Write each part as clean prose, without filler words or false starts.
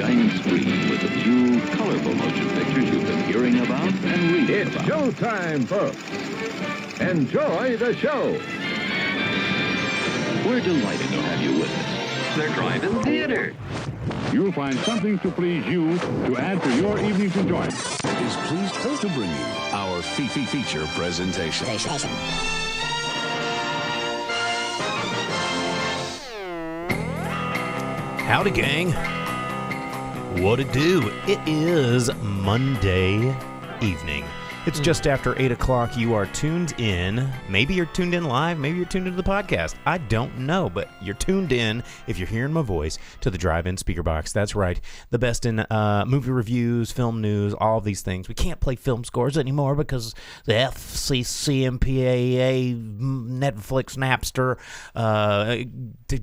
giant screen with the few colorful motion pictures you've been hearing about and reading It's about. showtime, folks. Enjoy the show. We're delighted to have you with us. They're driving theater. You'll find something to please you to add to your evening's enjoyment. Is pleased to bring you our feature presentation. Howdy, gang. What it do? It is Monday evening. It's just after 8 o'clock. You are tuned in. Maybe you're tuned in live. Maybe you're tuned into the podcast. I don't know, but you're tuned in, if you're hearing my voice, to the Drive-In Speakerbox. That's right. The best in movie reviews, film news, all of these things. We can't play film scores anymore because the FCC, MPAA, Netflix, Napster,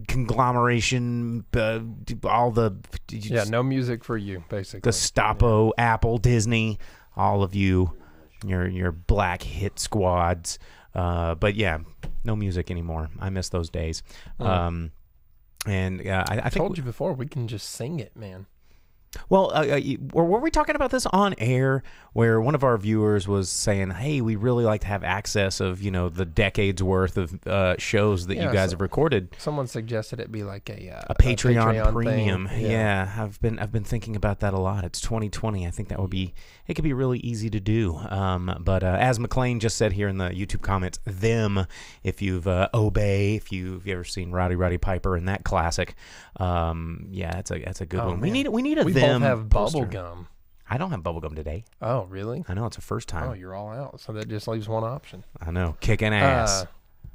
conglomeration, all the... Yeah, no music for you, basically. Gestapo, Apple, Disney, all of you. Your black hit squads, but yeah, no music anymore. I miss those days. I think told you before, we can just sing it, man. Well, were we talking about this on air where one of our viewers was saying, hey, we'd really like to have access of, the decades worth of shows that you guys have recorded. Someone suggested it be like a Patreon premium. Thing. Yeah, I've been thinking about that a lot. It's 2020. I think that would be, it could be really easy to do. But as McLean just said here in the YouTube comments, if you've Obey, if you've ever seen Roddy Piper and that classic, that's a good one. Man. We need a we them both have poster. bubble gum. I don't have bubblegum today. Oh, really? I know, it's the first time. Oh, you're all out. So that just leaves one option. I know, kicking ass.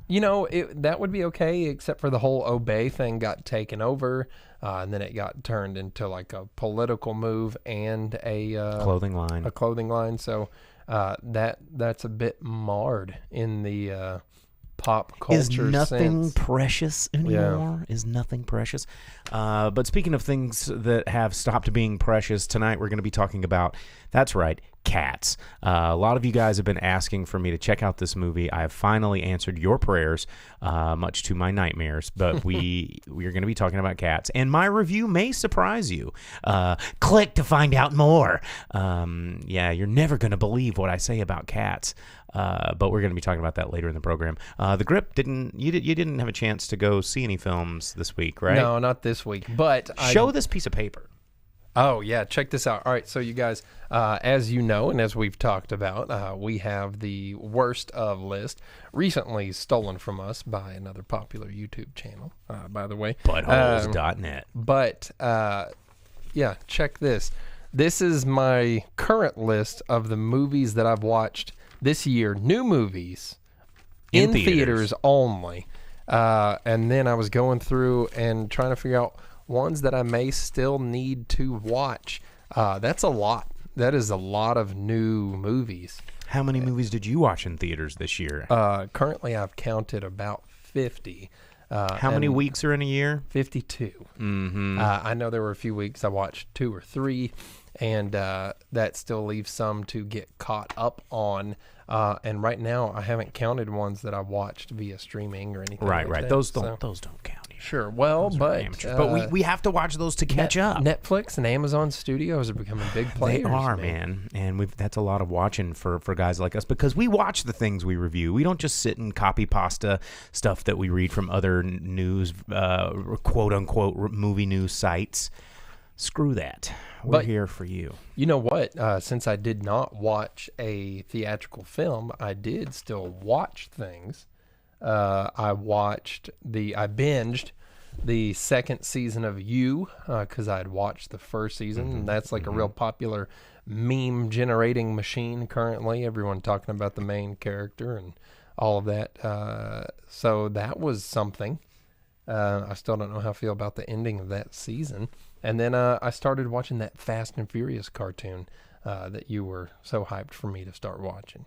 That would be okay, except for the whole Obey thing got taken over, and then it got turned into like a political move and a clothing line. So that's a bit marred in the pop culture Is nothing sense. precious anymore? Is nothing precious? But speaking of things that have stopped being precious, tonight we're going to be talking about, that's right, Cats. A lot of you guys have been asking for me to check out this movie. I have finally answered your prayers, much to my nightmares, but we are going to be talking about Cats, and my review may surprise you. Click to find out more. You're never going to believe what I say about Cats. But we're going to be talking about that later in the program. The Grip you didn't have a chance to go see any films this week, right? No, not this week. But show this piece of paper. Oh yeah, check this out. All right, so you guys, as you know, and as we've talked about, we have the worst of list, recently stolen from us by another popular YouTube channel. By the way, buttholes.net. Check this. This is my current list of the movies that I've watched this year, new movies in theaters only. And then I was going through and trying to figure out ones that I may still need to watch. That's a lot. That is a lot of new movies. How many movies did you watch in theaters this year? Currently, I've counted about 50. How many weeks are in a year? 52. Mm-hmm. I know there were a few weeks I watched 2 or 3, and that still leaves some to get caught up on. And right now, I haven't counted ones that I watched via streaming or anything. Right. That. Those don't count. Sure. Well, but we have to watch those to catch up. Netflix and Amazon Studios are becoming big players. They are, man. And that's a lot of watching for guys like us, because we watch the things we review. We don't just sit and copy pasta stuff that we read from other news, quote unquote, movie news sites. Screw that. We're here for you. You know what? Since I did not watch a theatrical film, I did still watch things. I binged the second season of You, because I had watched the first season, and that's like a real popular meme generating machine currently. Everyone talking about the main character and all of that. So that was something. I still don't know how I feel about the ending of that season. And then I started watching that Fast and Furious cartoon that you were so hyped for me to start watching.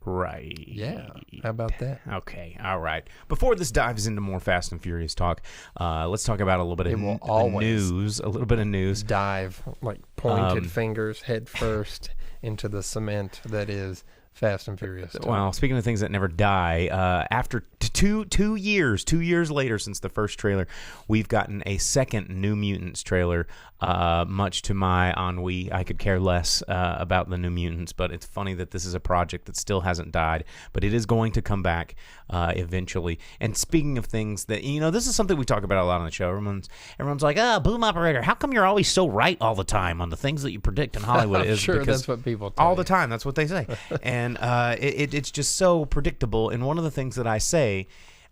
Right. Yeah. How about that? Okay. All right. Before this dives into more Fast and Furious talk, let's talk about a little bit of news. A little bit of news. Dive like pointed fingers head first into the cement that is Fast and Furious. Well, speaking of things that never die, after two years later since the first trailer, we've gotten a second New Mutants trailer. Much to my ennui, I could care less about the New Mutants, but it's funny that this is a project that still hasn't died, but it is going to come back eventually. And speaking of things that, this is something we talk about a lot on the show. Everyone's like, boom operator, how come you're always so right all the time on the things that you predict in Hollywood? I'm sure that's what people tell all you. the time. That's what they say. And it's just so predictable. And one of the things that I say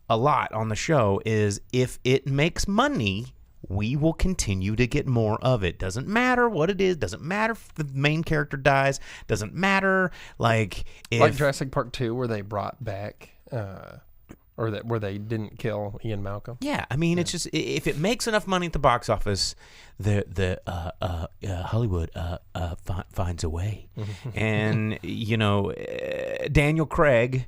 a lot on the show is, if it makes money, we will continue to get more of it. Doesn't matter what it is. Doesn't matter if the main character dies. Doesn't matter like Jurassic Park 2, where they brought back where they didn't kill Ian Malcolm. Yeah, I mean, it's just, if it makes enough money at the box office, the Hollywood finds a way. And Daniel Craig,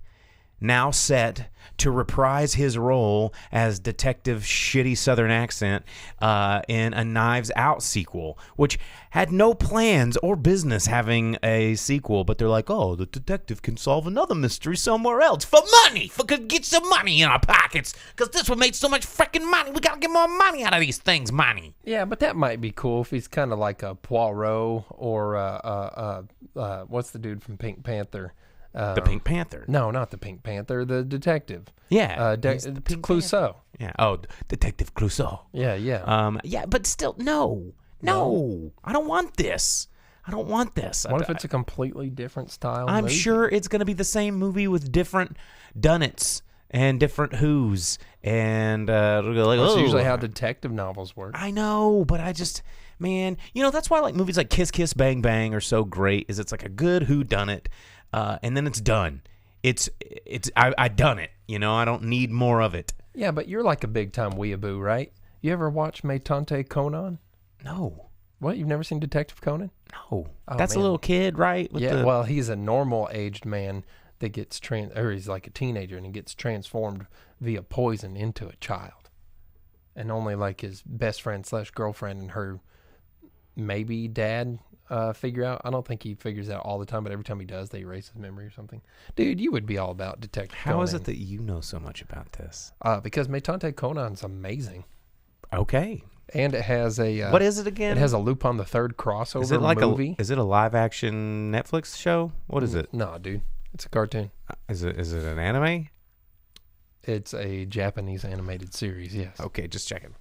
now set to reprise his role as Detective Shitty Southern Accent in a Knives Out sequel, which had no plans or business having a sequel, but they're like, oh, the detective can solve another mystery somewhere else for money, get some money in our pockets, because this one made so much freaking money. We got to get more money out of these things, money. Yeah, but that might be cool if he's kind of like a Poirot or what's the dude from Pink Panther? The Pink Panther. No, not the Pink Panther. The detective. Yeah. The Pink Clouseau. Yeah. Oh, Detective Clouseau. Yeah, yeah. Yeah, but still, no. I don't want this. What if it's a completely different style I'm movie? sure it's going to be the same movie with different Dunnets and different Who's. And that's usually how detective novels work. I know, but I just... Man, that's why like movies like Kiss Kiss Bang Bang are so great, is it's like a good whodunit. And then it's done. I done it. I don't need more of it. Yeah, but you're like a big time weeaboo, right? You ever watch Métante Conan? No. What? You've never seen Detective Conan? No. Oh, that's man. a little kid, right? Well, he's a normal aged man that gets or he's like a teenager and he gets transformed via poison into a child. And only like his best friend / girlfriend and her maybe dad figure out. I don't think he figures out all the time, but every time he does, they erase his memory or something. Dude, you would be all about Detective Conan. How is it that you know so much about this? Because Métante Conan's amazing. Okay. And it has a... what is it again? It has a Lupin the Third crossover is it like movie. Is it a live-action Netflix show? What is it? No, dude. It's a cartoon. Is it an anime? It's a Japanese animated series, yes. Okay, just checking.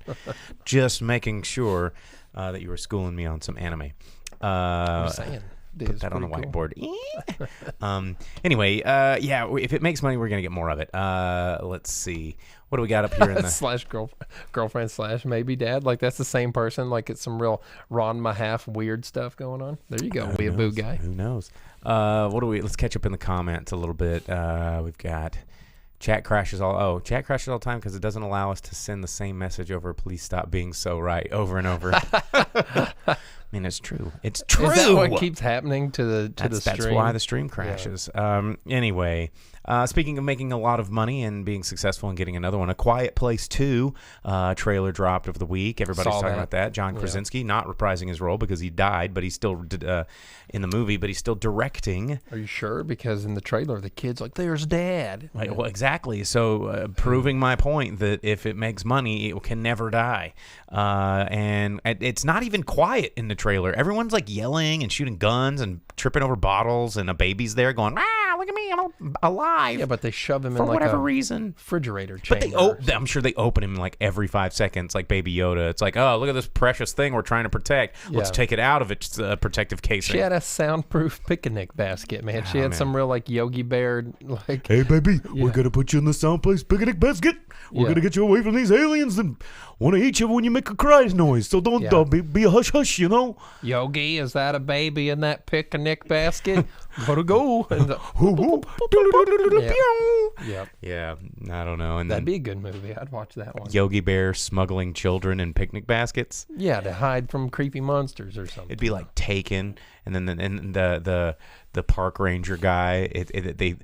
Just making sure that you were schooling me on some anime. I'm saying. Put that on the whiteboard. Cool. Anyway, if it makes money, we're going to get more of it. Let's see. What do we got up here in the... girlfriend / maybe dad. Like, that's the same person. Like, it's some real Ron Mahaf weird stuff going on. There you go. Weeaboo guy. Who knows? Let's catch up in the comments a little bit. We've got... Chat crashes all the time because it doesn't allow us to send the same message over. Please stop being so right over and over. I mean, it's true. It's true. Is that what keeps happening to the stream? That's why the stream crashes. Yeah. Anyway, speaking of making a lot of money and being successful and getting another one, A Quiet Place 2 trailer dropped over the week. Everybody's talking about that. John Krasinski not reprising his role because he died, but he's still in the movie, but he's still directing. Are you sure? Because in the trailer, the kid's like, "There's Dad." Right, well, exactly. So proving my point that if it makes money, it can never die. And it's not even quiet in the trailer. Everyone's like yelling and shooting guns and tripping over bottles, and a baby's there going, "Ah, look at me, I'm alive." Yeah, but they shove him for in like whatever a reason refrigerator chamber. But I'm sure they open him like every 5 seconds, like Baby Yoda. It's like, oh, look at this precious thing we're trying to protect. Let's take it out of its protective casing. She had a soundproof picnic basket, man. She had some real like Yogi Bear, like, "Hey, baby, we're gonna put you in the soundproof picnic basket. We're gonna get you away from these aliens and want to eat you when you make a cry noise. So don't be a hush hush, Yogi, is that a baby in that picnic basket? Gotta go. Yeah, I don't know. And that'd be a good movie. I'd watch that one. Yogi Bear smuggling children in picnic baskets. Yeah, to hide from creepy monsters or something. It'd be like Taken, and then the the park ranger guy. They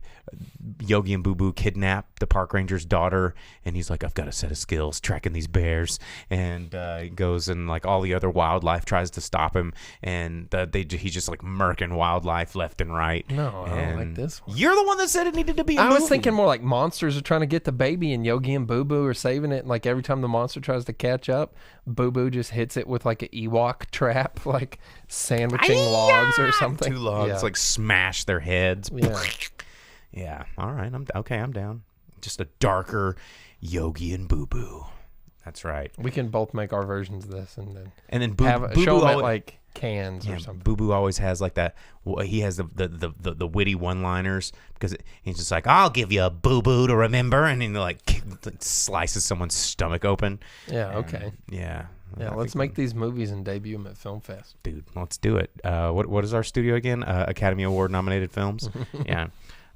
Yogi and Boo Boo kidnap the park ranger's daughter, and he's like, I've got a set of skills tracking these bears, and he goes and like all the other wildlife tries to stop him, and he's just like murking wildlife left and right. No, I don't like this one. You're the one that said it needed to be a I movie. was thinking more like monsters are trying to get the baby, and Yogi and Boo Boo are saving it. And like every time the monster tries to catch up, Boo Boo just hits it with like an Ewok trap, like sandwiching logs or something. 2 logs like smash their heads. Yeah. Yeah. All right. I'm down. Just a darker Yogi and Boo Boo. That's right. We can both make our versions of this, and then Boo show Boo them at always, like cans or something. Boo Boo always has like that. He has the witty one-liners because he's just like, I'll give you a boo boo to remember, and then like slices someone's stomach open. Yeah. Okay. Yeah. Yeah. Let's make these movies and debut them at Film Fest. Dude, let's do it. What is our studio again? Academy Award nominated films. Yeah.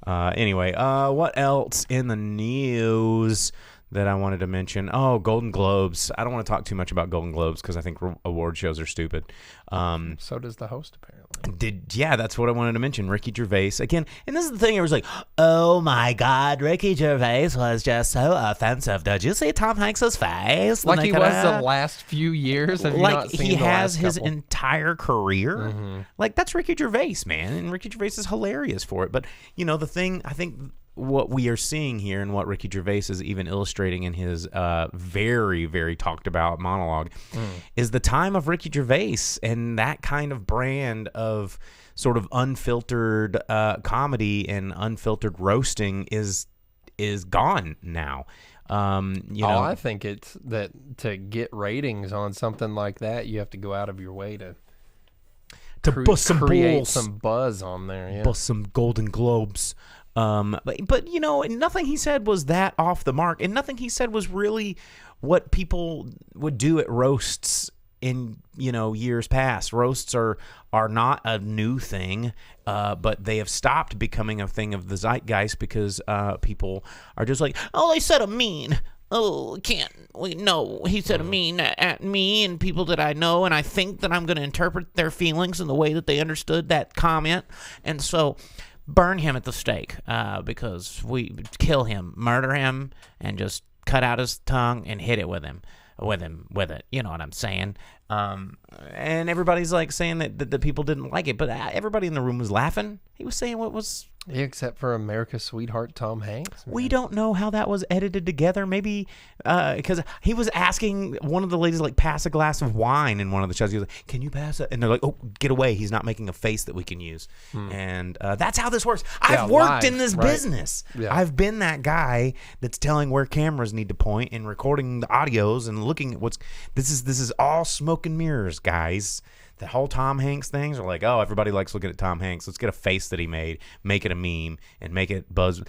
Anyway, what else in the news that I wanted to mention? Oh, Golden Globes. I don't want to talk too much about Golden Globes because I think award shows are stupid. So does the host, apparently. That's what I wanted to mention. Ricky Gervais again, and this is the thing. It was like, oh my God, Ricky Gervais was just so offensive. Did you see Tom Hanks's face? Like he was the last few years. Have you not seen he the has last his couple? entire career. Like that's Ricky Gervais, man, and Ricky Gervais is hilarious for it. But you know the thing, I think what we are seeing here and what Ricky Gervais is even illustrating in his very, very talked about monologue is the time of Ricky Gervais, and that kind of brand of sort of unfiltered comedy and unfiltered roasting is gone now. I think it's that to get ratings on something like that, you have to go out of your way to bust some create balls. some buzz on there. Yeah. Bust some Golden Globes. But you know, nothing he said was that off the mark, and nothing he said was really what people would do at roasts in years past. Roasts are not a new thing, but they have stopped becoming a thing of the zeitgeist because people are just like, oh, they said a mean. Oh, no, he said a mean at me and people that I know, and I think that I'm going to interpret their feelings in the way that they understood that comment, and so burn him at the stake because we kill him, murder him, and just cut out his tongue and hit it with it. You know what I'm saying? And everybody's like saying that the people didn't like it, but everybody in the room was laughing. He was saying what was... Yeah, except for America's sweetheart Tom Hanks. Man. We don't know how that was edited together. Maybe because he was asking one of the ladies like pass a glass of wine in one of the shows. He was like, "Can you pass it?" And they're like, "Oh, get away! He's not making a face that we can use." And that's how this works. I've worked in this business. Yeah. I've been that guy that's telling where cameras need to point and recording the audios and looking at what's. This is all smoke and mirrors, guys. The whole Tom Hanks things are like, oh, everybody likes looking at Tom Hanks. Let's get a face that he made, make it a meme, and make it buzz.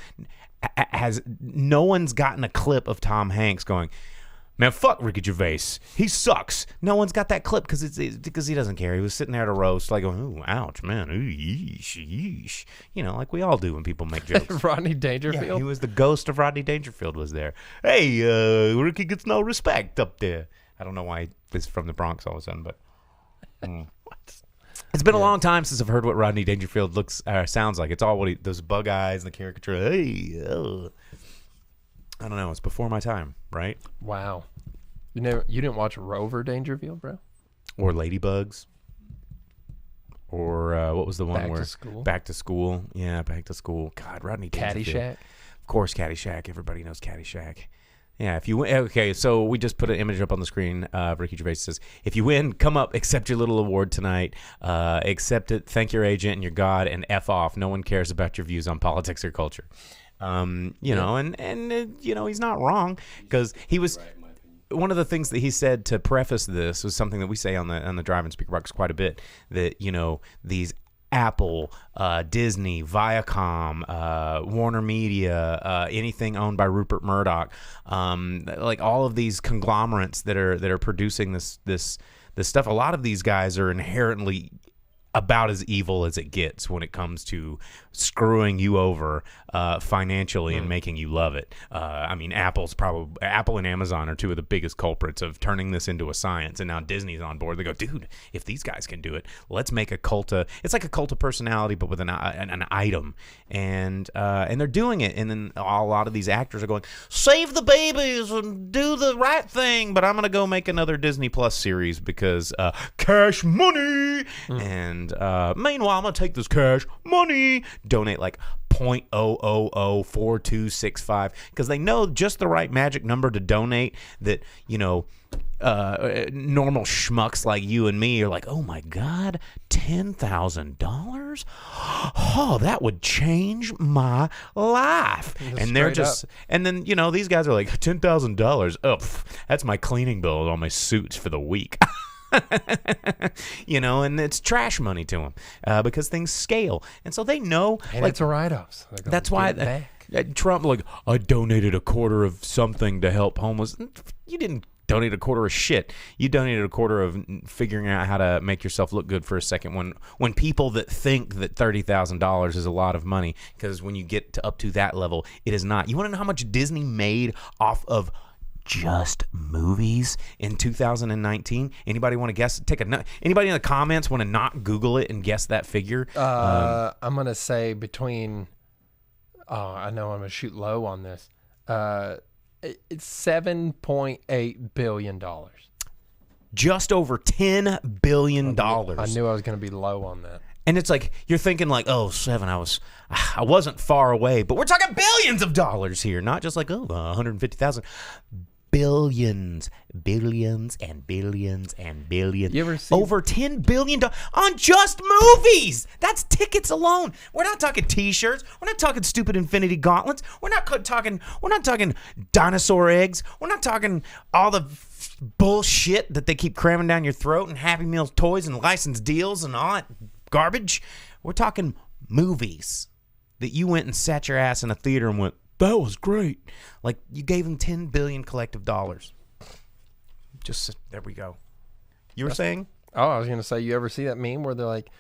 No one's gotten a clip of Tom Hanks going, man, fuck Ricky Gervais. He sucks. No one's got that clip because he doesn't care. He was sitting there at a roast like, ooh, ouch, man. Ooh, yeesh, yeesh. Like we all do when people make jokes. Rodney Dangerfield? Yeah, he was the ghost of Rodney Dangerfield was there. Hey, Ricky gets no respect up there. I don't know why he's from the Bronx all of a sudden, but... It's been a long time since I've heard what Rodney Dangerfield sounds like. It's all those bug eyes and the caricature. Hey, I don't know. It's before my time, right? Wow. You didn't watch Rover Dangerfield, bro? Or Ladybugs? Or what was the one Back to School? Back to School. Yeah, Back to School. God, Rodney Dangerfield. Caddyshack? Of course, Caddyshack. Everybody knows Caddyshack. Yeah, if you win, okay, so we just put an image up on the screen. Ricky Gervais says, if you win, come up, accept your little award tonight, accept it, thank your agent and your God, and F off. No one cares about your views on politics or culture. And he's not wrong because he was... One of the things that he said to preface this was something that we say on the Drive-In Speakerbox quite a bit, that, these Apple, Disney, Viacom, Warner Media, anything owned by Rupert Murdoch, like all of these conglomerates that are producing this stuff. A lot of these guys are inherently about as evil as it gets when it comes to screwing you over financially and making you love it. I mean, Apple and Amazon are two of the biggest culprits of turning this into a science, and now Disney's on board. They go, dude, if these guys can do it, let's make a cult of. It's like a cult of personality, but with an item, and they're doing it. And then a lot of these actors are going, save the babies and do the right thing, but I'm gonna go make another Disney Plus series because cash money. And meanwhile, I'm going to take this cash money, donate like 0.0004265 because they know just the right magic number to donate that, normal schmucks like you and me are like, oh my God, $10,000? Oh, that would change my life. And they're just, and then, these guys are like, $10,000. Oh, that's my cleaning bill on my suits for the week. And it's trash money to them because things scale, and so they know. And it's a write-off. So that's why Trump, like, I donated a quarter of something to help homeless. You didn't donate a quarter of shit. You donated a quarter of figuring out how to make yourself look good for a second. When people that think that $30,000 is a lot of money, because when you get up to that level, it is not. You want to know how much Disney made off of just movies in 2019? Anybody want to guess? Anybody in the comments want to not Google it and guess that figure? I'm gonna say between. I know I'm gonna shoot low on this. It's $7.8 billion. Just over $10 billion. I knew I was gonna be low on that. And it's like, you're thinking like, oh, 7, I wasn't far away, but we're talking billions of dollars here, not just like, 150,000. Billions and billions and billions. You ever see over $10 billion on just movies? That's tickets alone. We're not talking T-shirts. We're not talking stupid Infinity Gauntlets. We're not talking dinosaur eggs. We're not talking all the bullshit that they keep cramming down your throat and Happy Meals toys and licensed deals and all that garbage. We're talking movies that you went and sat your ass in a theater and went, that was great. Like, you gave them $10 billion collective dollars. Just, there we go. You were saying? Oh, I was going to say, you ever see that meme where they're like,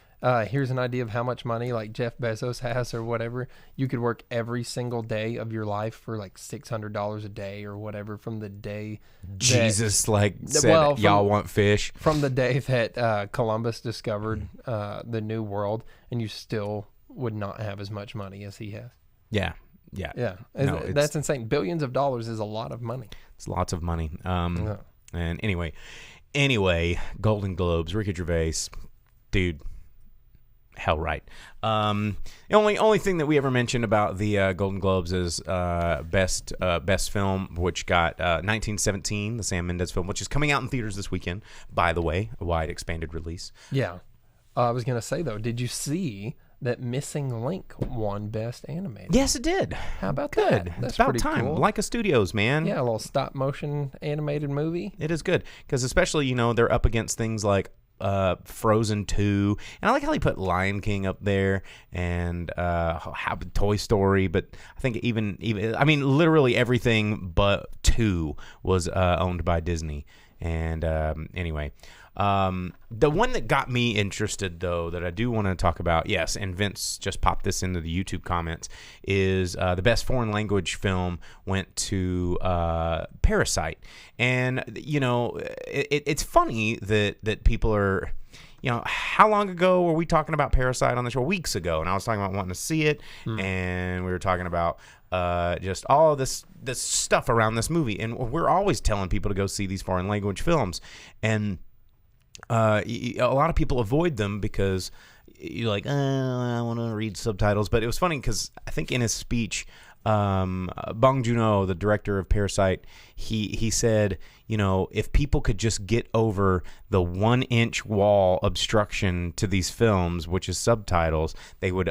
here's an idea of how much money like Jeff Bezos has or whatever. You could work every single day of your life for like $600 a day or whatever from the day Jesus said, y'all want fish. From the day that Columbus discovered the New World, and you still would not have as much money as he has. Yeah. No, that's insane. Billions of dollars is a lot of money. It's lots of money. And anyway, Golden Globes, Ricky Gervais, dude, hell right. The only thing that we ever mentioned about the Golden Globes is best film, which got 1917, the Sam Mendes film, which is coming out in theaters this weekend. By the way, a wide expanded release. Yeah, I was gonna say though, did you see that Missing Link won Best Animated? Yes, it did. How about good? that? That's it's about pretty time. cool. Leica Studios, man. Yeah, a little stop motion animated movie. It is good because especially they're up against things like Frozen 2, and I like how they put Lion King up there and Toy Story, but I think even I mean literally everything but 2 was owned by Disney. And anyway, the one that got me interested though that I do want to talk about, yes, and Vince just popped this into the YouTube comments, is the best foreign language film went to Parasite. And it's funny that people are, how long ago were we talking about Parasite on the show? Weeks ago, and I was talking about wanting to see it, and we were talking about just all of this stuff around this movie, and we're always telling people to go see these foreign language films, and a lot of people avoid them because you're like, I want to read subtitles. But it was funny because I think in his speech, Bong Joon-ho, the director of Parasite, he said, if people could just get over the 1-inch wall obstruction to these films, which is subtitles, they would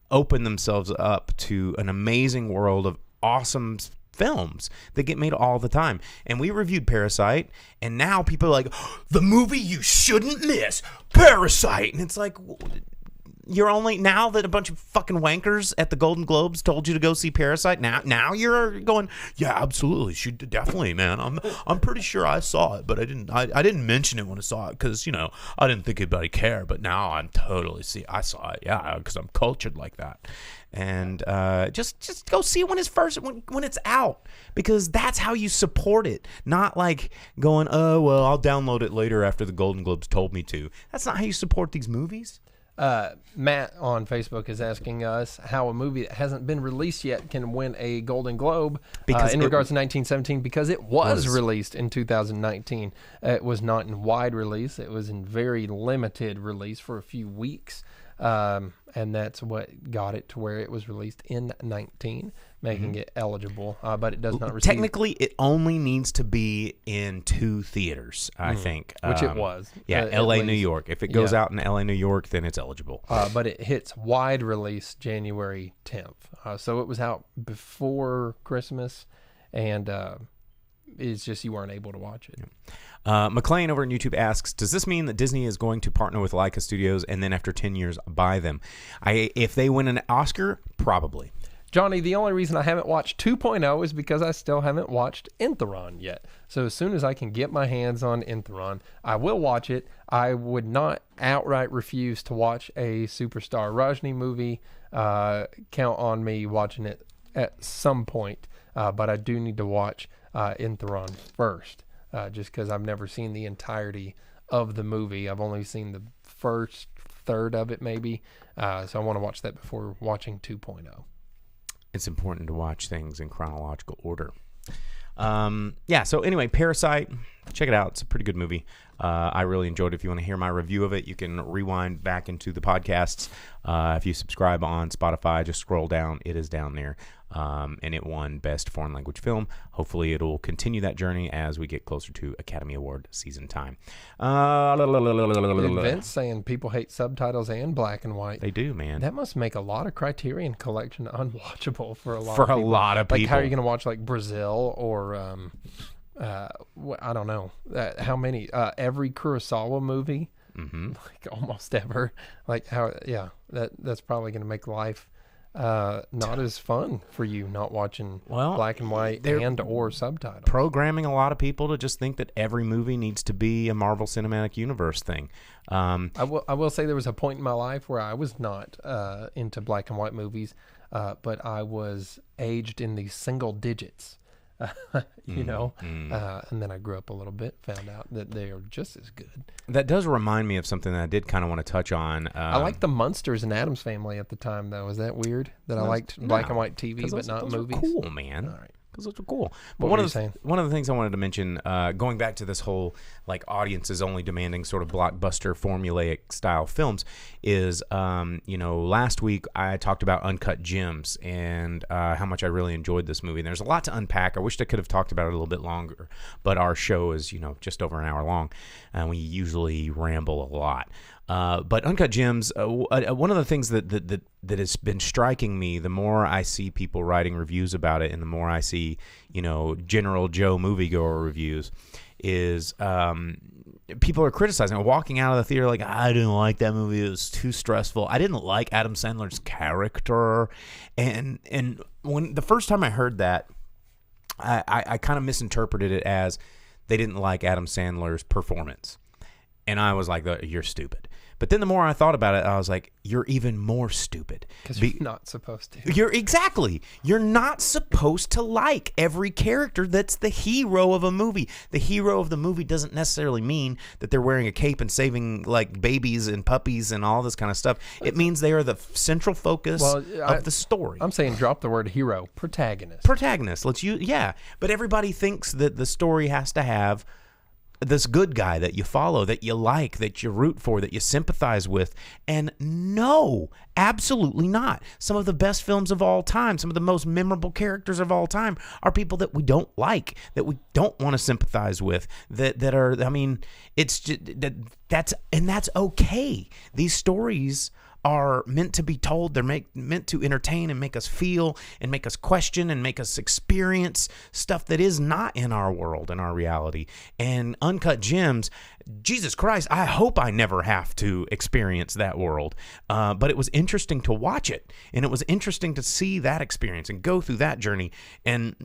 open themselves up to an amazing world of awesome films that get made all the time. And we reviewed Parasite, and now people are like, the movie you shouldn't miss, Parasite. And it's like, you're only now that a bunch of fucking wankers at the Golden Globes told you to go see Parasite. Now you're going, yeah, absolutely, should definitely, man. I'm pretty sure I saw it, but I didn't mention it when I saw it because I didn't think anybody cared. But now I'm totally I saw it, yeah, because I'm cultured like that. And just go see it when it's out, because that's how you support it. Not like going, oh well, I'll download it later after the Golden Globes told me to. That's not how you support these movies. Matt on Facebook is asking us how a movie that hasn't been released yet can win a Golden Globe in regards to 1917, because it was released in 2019. It was not in wide release. It was in very limited release for a few weeks. And that's what got it to where it was released in 19, making it eligible. But it does not receive. Technically, it only needs to be in 2 theaters, I think. Which it was. Yeah, L.A., New York. If it goes out in L.A., New York, then it's eligible. But it hits wide release January 10th. So it was out before Christmas, and it's just you weren't able to watch it. McLean over on YouTube asks, does this mean that Disney is going to partner with Leica Studios and then after 10 years buy them? If they win an Oscar, probably. Johnny, the only reason I haven't watched 2.0 is because I still haven't watched Entheron yet. So as soon as I can get my hands on Entheron, I will watch it. I would not outright refuse to watch a Superstar Rajni movie. Count on me watching it at some point. But I do need to watch Entheron first. Just because I've never seen the entirety of the movie. I've only seen the first third of it, maybe. So I want to watch that before watching 2.0. It's important to watch things in chronological order. So anyway, Parasite, check it out. It's a pretty good movie. I really enjoyed it. If you want to hear my review of it, you can rewind back into the podcasts. If you subscribe on Spotify, just scroll down. It is down there. And it won Best Foreign Language Film. Hopefully it'll continue that journey as we get closer to Academy Award season time. Vince saying people hate subtitles and black and white. They do, man. That must make a lot of Criterion Collection unwatchable for a lot of people. For a lot of people. Like, how are you going to watch, like, Brazil or, I don't know. How many? Every Kurosawa movie? Mm-hmm. Like, almost ever. Like, that's probably going to make life not as fun for you, not watching black and white and or subtitles. Programming a lot of people to just think that every movie needs to be a Marvel Cinematic Universe thing. I will say there was a point in my life where I was not into black and white movies, but I was aged in the single digits. And then I grew up a little bit, found out that they are just as good. That does remind me of something that I did kind of want to touch on. I liked the Munsters and Addams Family at the time, though. Is that weird that I liked black and white TV but not movies? Those are cool, man. All right. Because those are cool. But What one were of the things I wanted to mention, going back to this whole like audiences only demanding sort of blockbuster formulaic style films, is last week I talked about Uncut Gems and how much I really enjoyed this movie. And there's a lot to unpack. I wished I could have talked about it a little bit longer, but our show is just over an hour long, and we usually ramble a lot. But Uncut Gems, one of the things that has been striking me, the more I see people writing reviews about it and the more I see, General Joe moviegoer reviews, is people are criticizing, walking out of the theater like, I didn't like that movie. It was too stressful. I didn't like Adam Sandler's character. And when the first time I heard that, I kind of misinterpreted it as they didn't like Adam Sandler's performance. And I was like, you're stupid. But then the more I thought about it, I was like, you're even more stupid. Because you're not supposed to. You're not supposed to like every character that's the hero of a movie. The hero of the movie doesn't necessarily mean that they're wearing a cape and saving like babies and puppies and all this kind of stuff. It means they are the central focus of the story. I'm saying drop the word hero. Protagonist. But everybody thinks that the story has to have this good guy that you follow, that you like, that you root for, that you sympathize with. And no, absolutely not. Some of the best films of all time, some of the most memorable characters of all time are people that we don't like, that we don't want to sympathize with, that are, I mean, it's just, that's okay. These stories are meant to be told. They're meant to entertain and make us feel and make us question and make us experience stuff that is not in our world, in our reality. And Uncut Gems, Jesus Christ, I hope I never have to experience that world. But it was interesting to watch it, and it was interesting to see that experience and go through that journey. And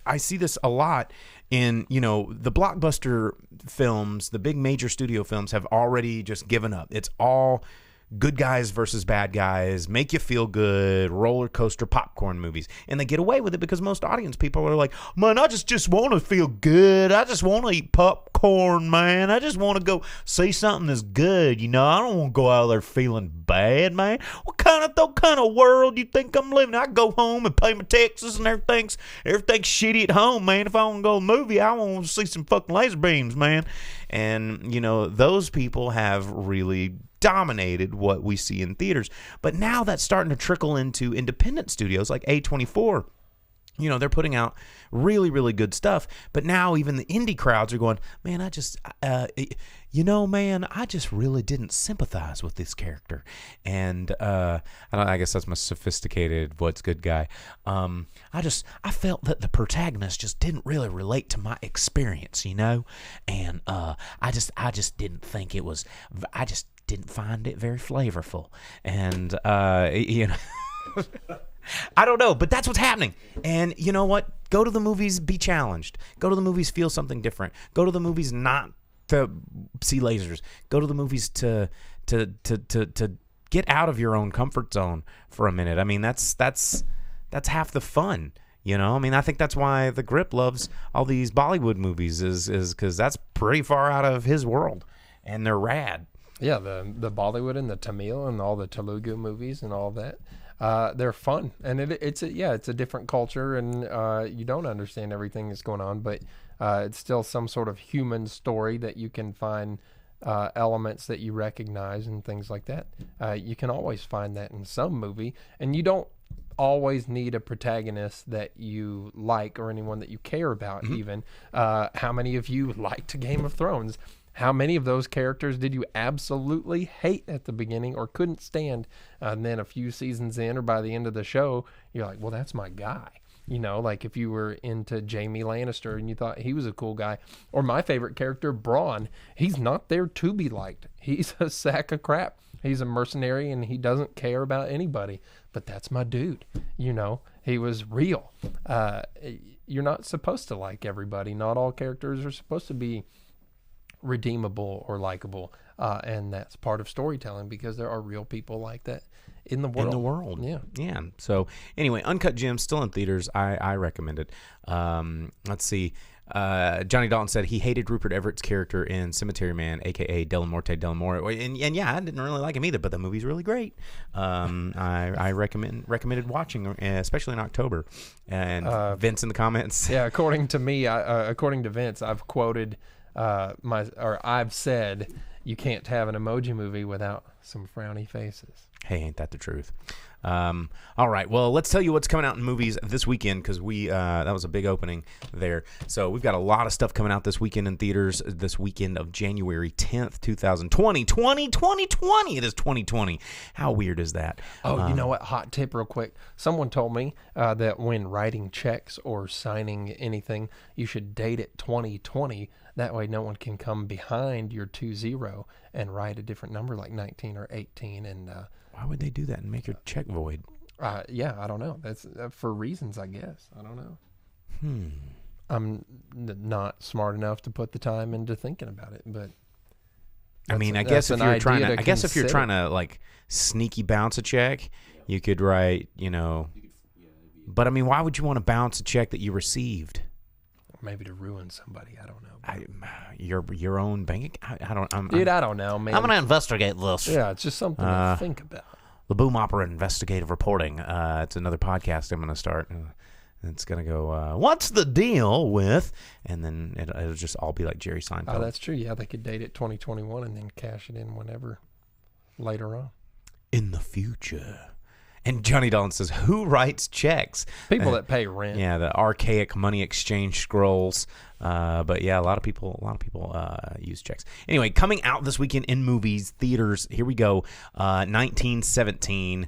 I see this a lot in, the blockbuster films, the big major studio films have already just given up. It's all good guys versus bad guys, make you feel good, roller coaster popcorn movies. And they get away with it because most audience people are like, man, I just want to feel good. I just want to eat popcorn, man. I just want to go see something that's good. I don't want to go out there feeling bad, man. What kind of world you think I'm living? I go home and pay my taxes and everything's shitty at home, man. If I want to go to a movie, I want to see some fucking laser beams, man. And, those people have really dominated what we see in theaters. But now that's starting to trickle into independent studios like A24. They're putting out really, really good stuff. But now even the indie crowds are going, man, I just really didn't sympathize with this character. And I guess that's my sophisticated what's good guy. I felt that the protagonist just didn't really relate to my experience, And I just didn't think it was, I just didn't find it very flavorful. And, I don't know, but that's what's happening. And you know what? Go to the movies, be challenged. Go to the movies, feel something different. Go to the movies not to see lasers. Go to the movies to get out of your own comfort zone for a minute. I mean, that's half the fun. I think that's why The Grip loves all these Bollywood movies is because that's pretty far out of his world, and they're rad. Yeah, the Bollywood and the Tamil and all the Telugu movies and all that. They're fun, and it's a different culture, and you don't understand everything that's going on, but it's still some sort of human story that you can find elements that you recognize and things like that. You can always find that in some movie, and you don't always need a protagonist that you like or anyone that you care about. Even how many of you liked Game of Thrones? How many of those characters did you absolutely hate at the beginning or couldn't stand? And then a few seasons in or by the end of the show, you're like, well, that's my guy. Like if you were into Jaime Lannister and you thought he was a cool guy. Or my favorite character, Bronn. He's not there to be liked. He's a sack of crap. He's a mercenary and he doesn't care about anybody. But that's my dude. He was real. You're not supposed to like everybody. Not all characters are supposed to be redeemable or likable, and that's part of storytelling because there are real people like that in the world. Yeah. So anyway, Uncut Gems still in theaters. I recommend it. Let's see. Johnny Dalton said he hated Rupert Everett's character in Cemetery Man, aka Delamorte Delamore, and yeah, I didn't really like him either, but the movie's really great. I recommended watching, especially in October. And Vince in the comments. Yeah, according to Vince, I've quoted I've said you can't have an emoji movie without some frowny faces. Hey, ain't that the truth? All right, well, let's tell you what's coming out in movies this weekend because that was a big opening there. So we've got a lot of stuff coming out this weekend in theaters this weekend of January 10th, 2020. 2020. It is 2020. How weird is that? Oh, you know what? Hot tip real quick. Someone told me that when writing checks or signing anything, you should date it 2020. That way no one can come behind your 20 and write a different number like 19 or 18. And why would they do that and make your check void? Yeah, I don't know. That's for reasons, I guess. I don't know. I'm not smart enough to put the time into thinking about it, but I guess if you're trying to like sneaky bounce a check, you could write, But why would you want to bounce a check that you received? Maybe to ruin somebody. I don't know. Your own bank. I don't know, man. I'm gonna investigate this. Yeah, it's just something to think about. The Boom Opera Investigative Reporting. It's another podcast I'm gonna start. It's gonna go. What's the deal with? And then it'll just all be like Jerry Seinfeld. Oh, that's true. Yeah, they could date it 2021 and then cash it in whenever later on. In the future. And Johnny Dalton says, who writes checks? People that pay rent. Yeah, the archaic money exchange scrolls. But yeah, a lot of people use checks. Anyway, coming out this weekend in movies, theaters, here we go. 1917,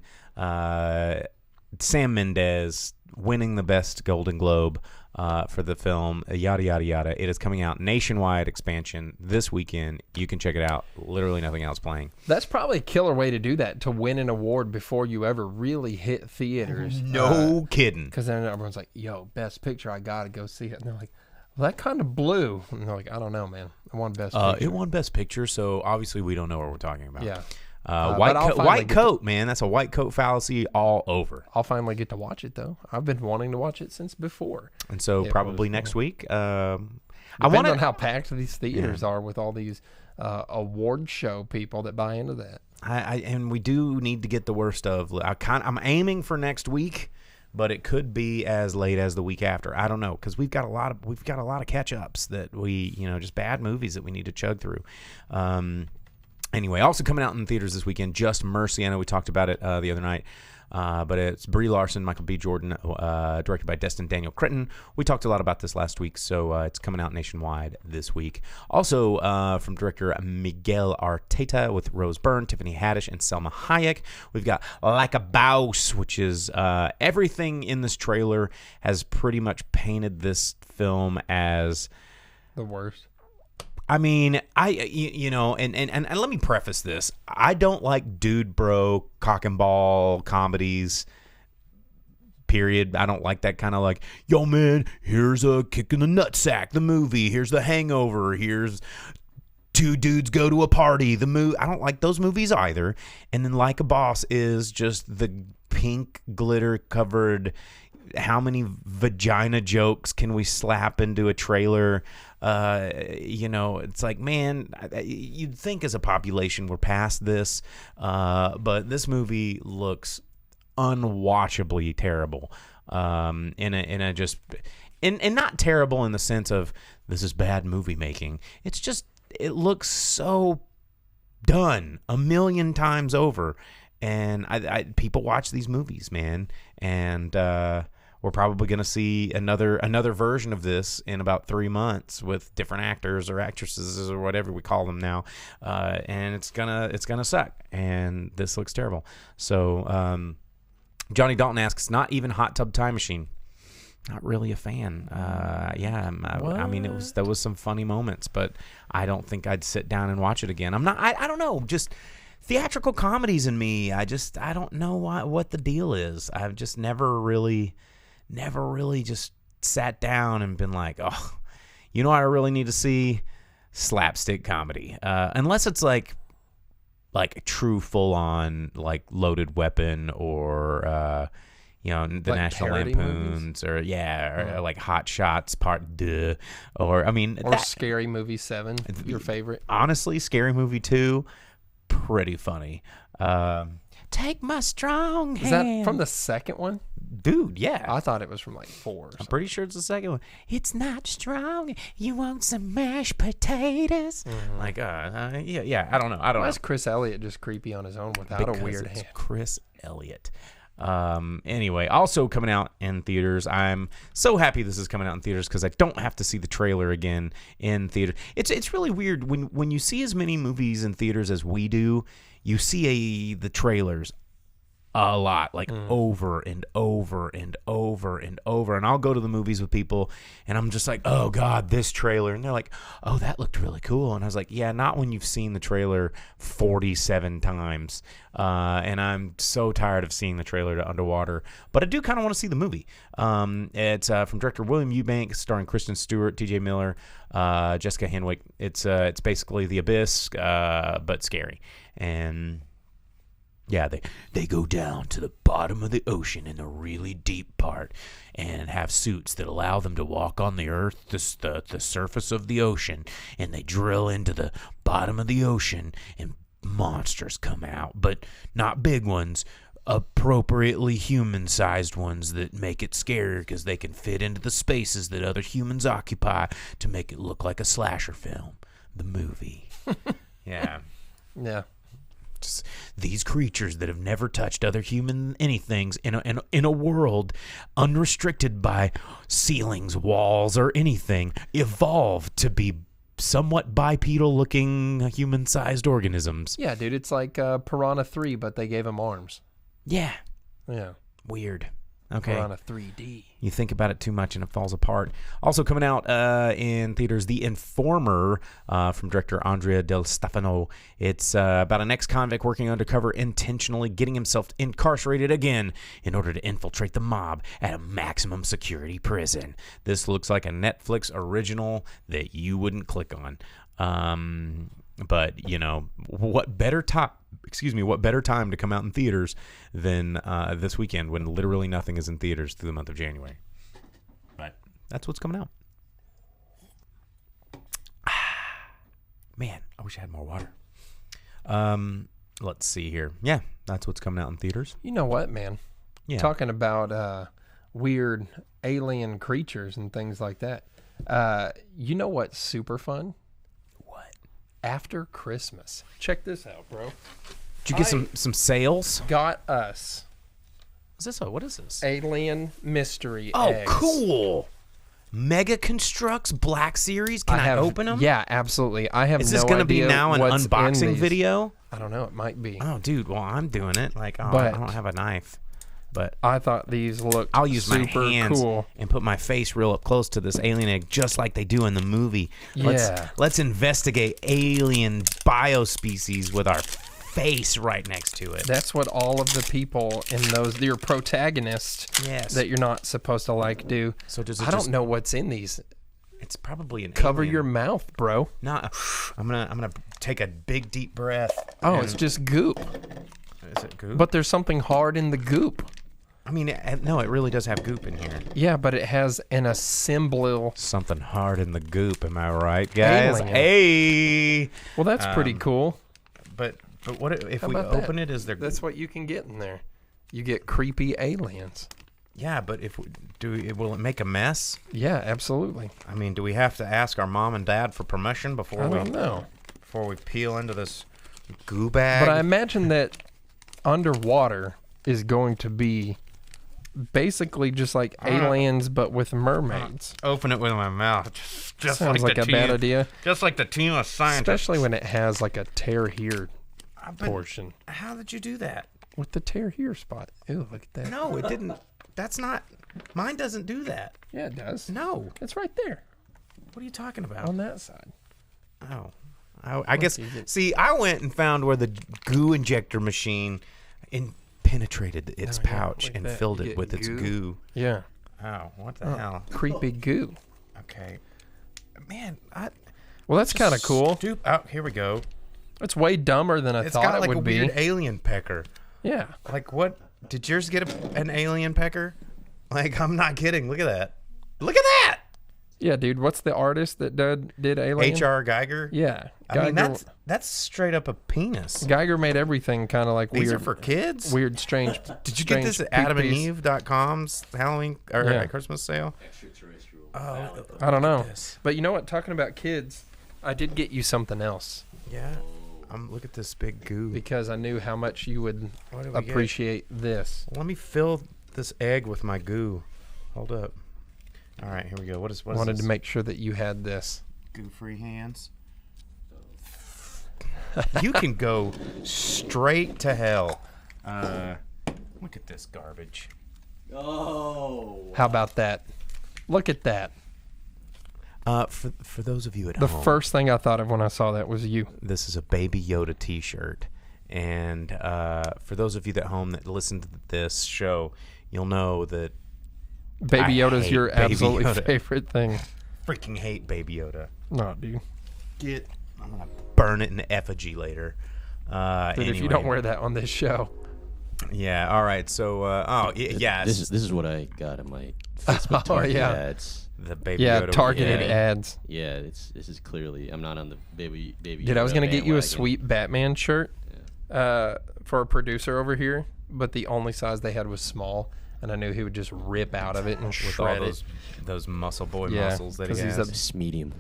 Sam Mendes winning the Best Golden Globe for the film, yada, yada, yada. It is coming out nationwide expansion this weekend. You can check it out. Literally nothing else playing. That's probably a killer way to do that, to win an award before you ever really hit theaters. No kidding. Because then everyone's like, yo, best picture, I got to go see it. And they're like, well, that kind of blew. And they're like, I don't know, man. I won best picture. It won Best Picture, so obviously we don't know what we're talking about. Yeah. White coat, man. That's a white coat fallacy all over. I'll finally get to watch it, though. I've been wanting to watch it since before. And so probably next week. Depends on how packed these theaters are with all these award show people that buy into that. And we do need to get the worst of. I'm aiming for next week, but it could be as late as the week after. I don't know, because we've got a lot of catch ups that we, just bad movies that we need to chug through. Anyway, also coming out in theaters this weekend, Just Mercy. I know we talked about it the other night, but it's Brie Larson, Michael B. Jordan, directed by Destin Daniel Cretton. We talked a lot about this last week, so it's coming out nationwide this week. Also from director Miguel Arteta with Rose Byrne, Tiffany Haddish, and Selma Hayek. We've got Like a Boss, which is everything in this trailer has pretty much painted this film as the worst. I mean, and let me preface this. I don't like dude bro cock and ball comedies, period. I don't like that kind of like, yo man, here's a kick in the nutsack, the movie. Here's The Hangover. Here's two dudes go to a party, the movie. I don't like those movies either. And then Like a Boss is just the pink glitter covered, how many vagina jokes can we slap into a trailer? It's like, man, you'd think as a population we're past this, but this movie looks unwatchably terrible. And not terrible in the sense of this is bad movie making. It's just, it looks so done a million times over. And people watch these movies, man, and we're probably going to see another version of this in about 3 months with different actors or actresses or whatever we call them now, and it's gonna suck. And this looks terrible. So Johnny Dalton asks, not even Hot Tub Time Machine. Not really a fan. I mean, there was some funny moments, but I don't think I'd sit down and watch it again. I'm not. I don't know. Just theatrical comedies in me. I don't know what the deal is. I've just never really just sat down and been like, oh, I really need to see slapstick comedy. Unless it's like a true full-on like Loaded Weapon or the like National Lampoons movies? or like Hot Shots Part 2, or Scary Movie 7, your favorite. Honestly, Scary Movie 2, pretty funny. Take my strong hand. Is that from the second one? Dude, yeah. I thought it was from like 4. I'm pretty sure it's the second one. It's not strong. You want some mashed potatoes? Mm-hmm. Like, yeah. I don't know. Why is Chris Elliott just creepy on his own without a weird hand? Chris Elliott. Anyway, also coming out in theaters. I'm so happy this is coming out in theaters because I don't have to see the trailer again in theater. It's really weird when you see as many movies in theaters as we do. You see the trailers a lot, like over and over and over and over. And I'll go to the movies with people and I'm just like, oh God, this trailer. And they're like, oh, that looked really cool. And I was like, yeah, not when you've seen the trailer 47 times. And I'm so tired of seeing the trailer to Underwater, but I do kind of want to see the movie. It's from director William Eubanks, starring Kristen Stewart, TJ Miller, Jessica Henwick. It's basically The Abyss, but scary. And yeah, they go down to the bottom of the ocean in the really deep part and have suits that allow them to walk on the earth, the surface of the ocean, and they drill into the bottom of the ocean and monsters come out, but not big ones, appropriately human-sized ones that make it scarier because they can fit into the spaces that other humans occupy to make it look like a slasher film. The movie. Yeah. Yeah. These creatures that have never touched other human anythings in a world unrestricted by ceilings, walls, or anything, evolved to be somewhat bipedal-looking human-sized organisms. Yeah, dude, it's like Piranha 3, but they gave them arms. Yeah. Yeah. Weird. Okay. Piranha 3D. You think about it too much and it falls apart. Also coming out in theaters, The Informer from director Andrea Del Stefano. It's about an ex-convict working undercover, intentionally getting himself incarcerated again in order to infiltrate the mob at a maximum security prison. This looks like a Netflix original that you wouldn't click on. But what better time to come out in theaters than this weekend when literally nothing is in theaters through the month of January. But that's what's coming out. Man, I wish I had more water. Let's see here. Yeah, that's what's coming out in theaters. You know what, man? Yeah. Talking about weird alien creatures and things like that. You know what's super fun? After Christmas. Check this out, bro. Did you get some sales? Got us What is this? alien mystery Oh, eggs. cool. Mega Constructs Black Series. Can I open them? Yeah, absolutely. I have Is no this going to be idea now an what's in unboxing these. video? I don't know. It might be. Oh, dude. Well, I'm doing it. I But- don't have a knife. But I thought these looked I'll use my super hands cool. and put my face real up close to this alien egg, just like they do in the movie. Yeah. Let's investigate alien biospecies with our face right next to it. That's what all of the people in your protagonists Yes. that you're not supposed to like do. So does it I just- don't know what's in these. It's probably an Cover alien. your mouth, bro. No, I'm gonna take a big deep breath. Oh, and- it's just goop. Is it goop? But there's something hard in the goop. I mean, no, it really does have goop in here. Yeah, but it has an assemble. Something hard in the goop. Am I right, guys? Alien. Hey. Well, that's pretty cool. But what if How we about that? open it? Is there? That's what you can get in there. You get creepy aliens. Yeah, but will it make a mess? Yeah, absolutely. I mean, do we have to ask our mom and dad for permission before I we don't know. before we peel into this goo bag? But I imagine that underwater is going to be basically just like aliens, but with mermaids. Open it with my mouth. Just Sounds like a bad idea. Just like the team of scientists. Especially when it has like a tear here But portion. how did you do that? With the tear here spot. Ew, look at that. No, it didn't. That's not. Mine doesn't do that. Yeah, it does. No. It's right there What are you talking about? on that side. Oh. I guess. See, I went and found where the goo injector machine penetrated its pouch like and that. filled You it get with its goo? goo. Yeah. Oh, what the hell? Creepy goo. Okay. Man, Well, that's kind of cool. Oh, here we go. It's way dumber than I It's thought got it like a would be. weird alien pecker. Yeah. Like what? Did yours get an alien pecker? Like, I'm not kidding. Look at that. Look at that. Yeah, dude. What's the artist that did Alien? H.R. Geiger. Yeah. I mean, Geiger, that's straight up a penis. Geiger made everything kind of like These weird. are for kids. Weird, strange. Did you get this at AdamandEve.com's Halloween or Yeah. Christmas sale? I don't know. this. But you know what? Talking about kids, I did get you something else Yeah. Look at this big goo. because I knew how much you would What do we get? appreciate this. Let me fill this egg with my goo. Hold up. All right, here we go. What is Wanted this? to make sure that you had this. Goo-free hands. You can go straight to hell. Look at this garbage. Oh. How about that? Look at that. For those of you at The home, first thing I thought of when I saw that was you. this is a Baby Yoda T-shirt, and for those of you at home that listen to this show, you'll know that Baby I Yoda's hate your Baby absolutely Yoda. favorite thing. freaking hate Baby Yoda. No, dude. I'm gonna burn it in effigy later. Dude, if you don't wear that on this show. Yeah. All right. So, yeah. This is what I got in my Facebook target yeah. ads. the Baby Yeah, Yoda. targeted yeah. ads. Yeah, this is clearly I'm not on the baby. Dude, I was Yoda gonna get you a bandwagon. sweet Batman shirt for a producer over here, but the only size they had was small, and I knew he would just rip out of it and with all shred those muscle boy Yeah, muscles that he 'cause he's has. It's medium.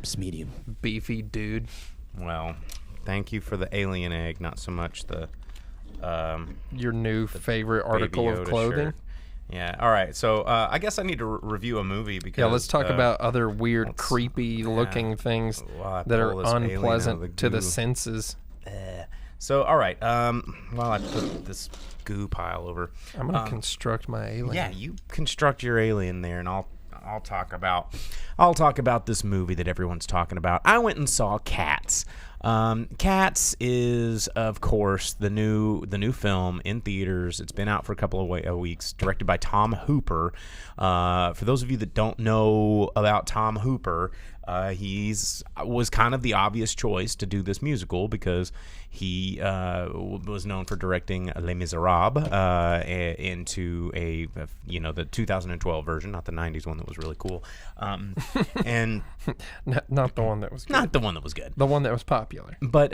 it. Beefy dude. Well, thank you for the alien egg, not so much the Your new favorite Baby article of Yoda clothing. shirt. Yeah. All right. So I guess I need to review a movie because Yeah, let's talk about other weird, creepy looking things while I that are pull this alien out of unpleasant to the goo. senses. So, all right. Well, I put this goo pile over. I'm gonna construct my alien. Yeah, you construct your alien there, and I'll talk about this movie that everyone's talking about. I went and saw Cats. Cats is, of course, the new film in theaters. It's been out for a couple of weeks. Directed by Tom Hooper. For those of you that don't know about Tom Hooper, was kind of the obvious choice to do this musical because he was known for directing Les Miserables into the 2012 version, not the 90s one that was really cool, and not the one that was good. Not the one that was good. The one that was popular. But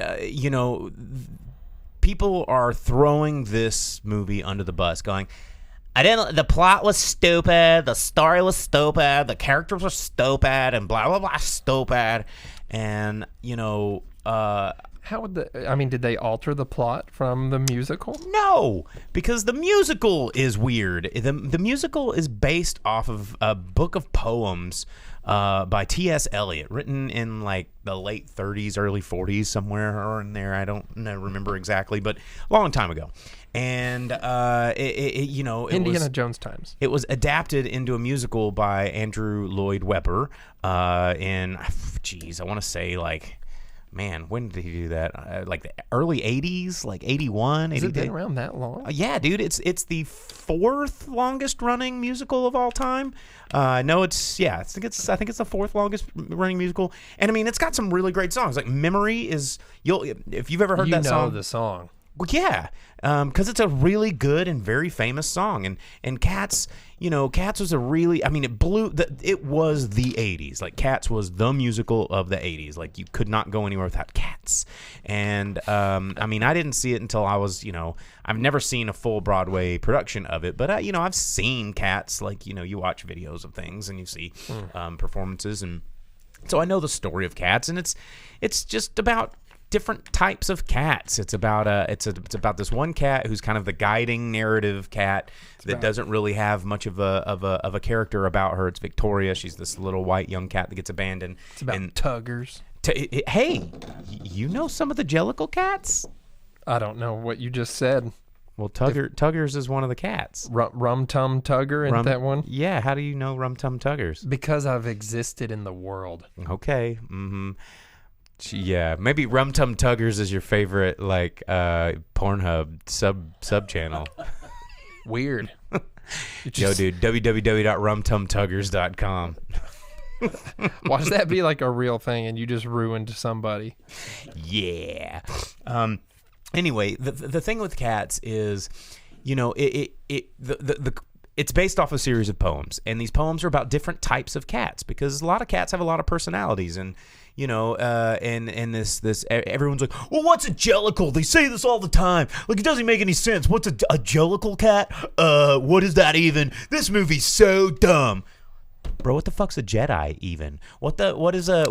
people are throwing this movie under the bus, going, the plot was stupid, the story was stupid, the characters were stupid, and blah, blah, blah, stupid. And, how would did they alter the plot from the musical? No, because the musical is weird. The musical is based off of a book of poems by T.S. Eliot, written in like the late 30s, early 40s, somewhere or in there. I don't remember exactly, but a long time ago. And Indiana Jones times. It was adapted into a musical by Andrew Lloyd Webber in, I want to say when did he do that? Like the early 80s, like 81, Has 82? It been around that long? Yeah, dude. It's the fourth longest running musical of all time. I think it's the fourth longest running musical. And I mean, it's got some really great songs. Like Memory is, if you've ever heard that song. You know the song. Well, yeah, because it's a really good and very famous song, and Cats, Cats was a really, it was the 80s. Like Cats was the musical of the 80s. Like you could not go anywhere without Cats. And I didn't see it until I was, I've never seen a full Broadway production of it, but I've seen Cats. Like you watch videos of things and you see performances, and so I know the story of Cats, and it's just about different types of cats. It's about it's about this one cat who's kind of the guiding narrative cat that doesn't really have much of a character about her. It's Victoria. She's this little white young cat that gets abandoned. It's about tuggers. Hey, you know some of the Jellicle cats? I don't know what you just said. Well, Tuggers is one of the cats. Rum Tum Tugger, isn't that one? Yeah. How do you know Rum Tum Tuggers? Because I've existed in the world. Okay. Mm-hmm. Yeah, maybe Rum Tum Tuggers is your favorite, Pornhub sub channel. Weird. Yo, dude, www.rumtumtuggers.com. Watch that be like a real thing, and you just ruined somebody. Yeah. Anyway, the thing with Cats is, it's based off a series of poems, and these poems are about different types of cats because a lot of cats have a lot of personalities, and and this everyone's like, well, what's a jellicle? They say this all the time. Like, it doesn't make any sense. What's a jellicle cat? What is that even? This movie's so dumb. Bro, what the fuck's a Jedi even? What is a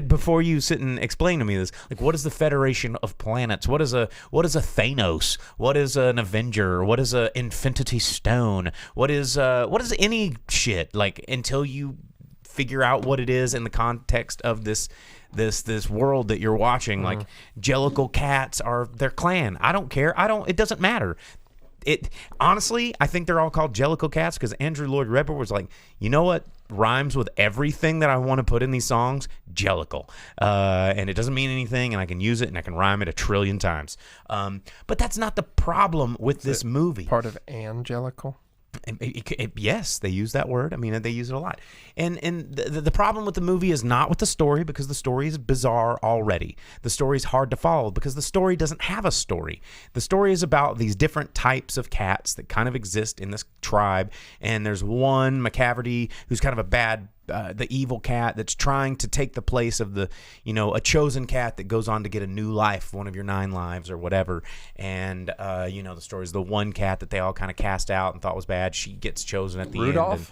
before you sit and explain to me this, like, what is the Federation of Planets? What is a Thanos? What is an Avenger? What is a Infinity Stone? What is any shit, like, until you figure out what it is in the context of this world that you're watching. Like, Jellicle cats are their clan. I don't care. It doesn't matter. Honestly, I think they're all called Jellicle cats because Andrew Lloyd Webber was like, you know what rhymes with everything that I want to put in these songs? Jellicle. And it doesn't mean anything, and I can use it, and I can rhyme it 1 trillion times. But that's not the problem with this movie. Part of Angelical? Yes, they use that word. I mean, they use it a lot. And the problem with the movie is not with the story, because the story is bizarre already. The story is hard to follow because the story doesn't have a story. The story is about these different types of cats that kind of exist in this tribe. And there's one, McCaverty, who's kind of a bad, the evil cat that's trying to take the place of a chosen cat that goes on to get a new life, one of your 9 lives or whatever. And, the story is the one cat that they all kind of cast out and thought was bad. She gets chosen at the Rudolph? end.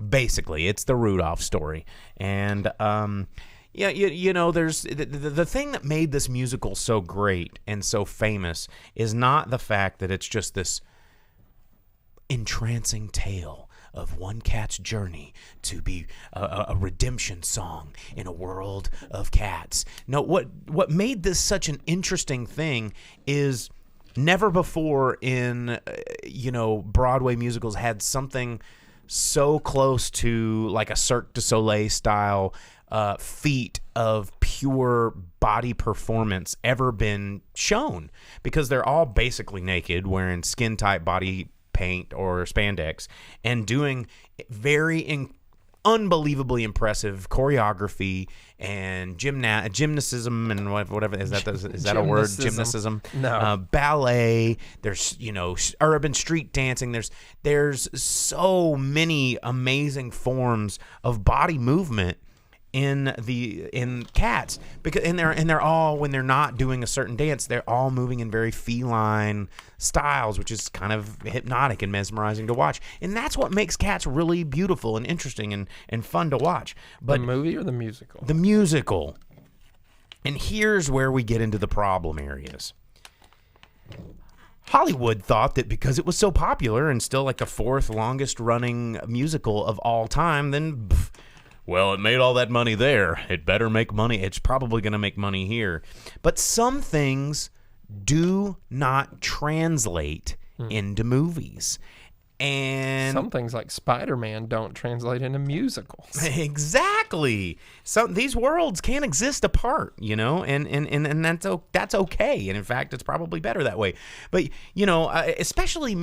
And basically, it's the Rudolph story. And, there's the thing that made this musical so great and so famous is not the fact that it's just this entrancing tale of one cat's journey to be a redemption song in a world of cats. No, what made this such an interesting thing is never before in Broadway musicals had something so close to like a Cirque du Soleil style feat of pure body performance ever been shown, because they're all basically naked, wearing skin tight body paint or spandex, and doing very unbelievably impressive choreography and gymnasticism and whatever is that a word? Gymnasticism. No. Ballet. There's urban street dancing. There's so many amazing forms of body movement in cats, because they're all, when they're not doing a certain dance, they're all moving in very feline styles, which is kind of hypnotic and mesmerizing to watch. And that's what makes Cats really beautiful and interesting and fun to watch. But the movie or the musical? The musical. And here's where we get into the problem areas. Hollywood thought that because it was so popular and still like the fourth longest running musical of all time, then well, it made all that money there. It better make money. It's probably going to make money here. But some things do not translate into movies. And some things like Spider-Man don't translate into musicals. Exactly. So these worlds can't exist apart, and that's okay. And in fact, it's probably better that way. But, especially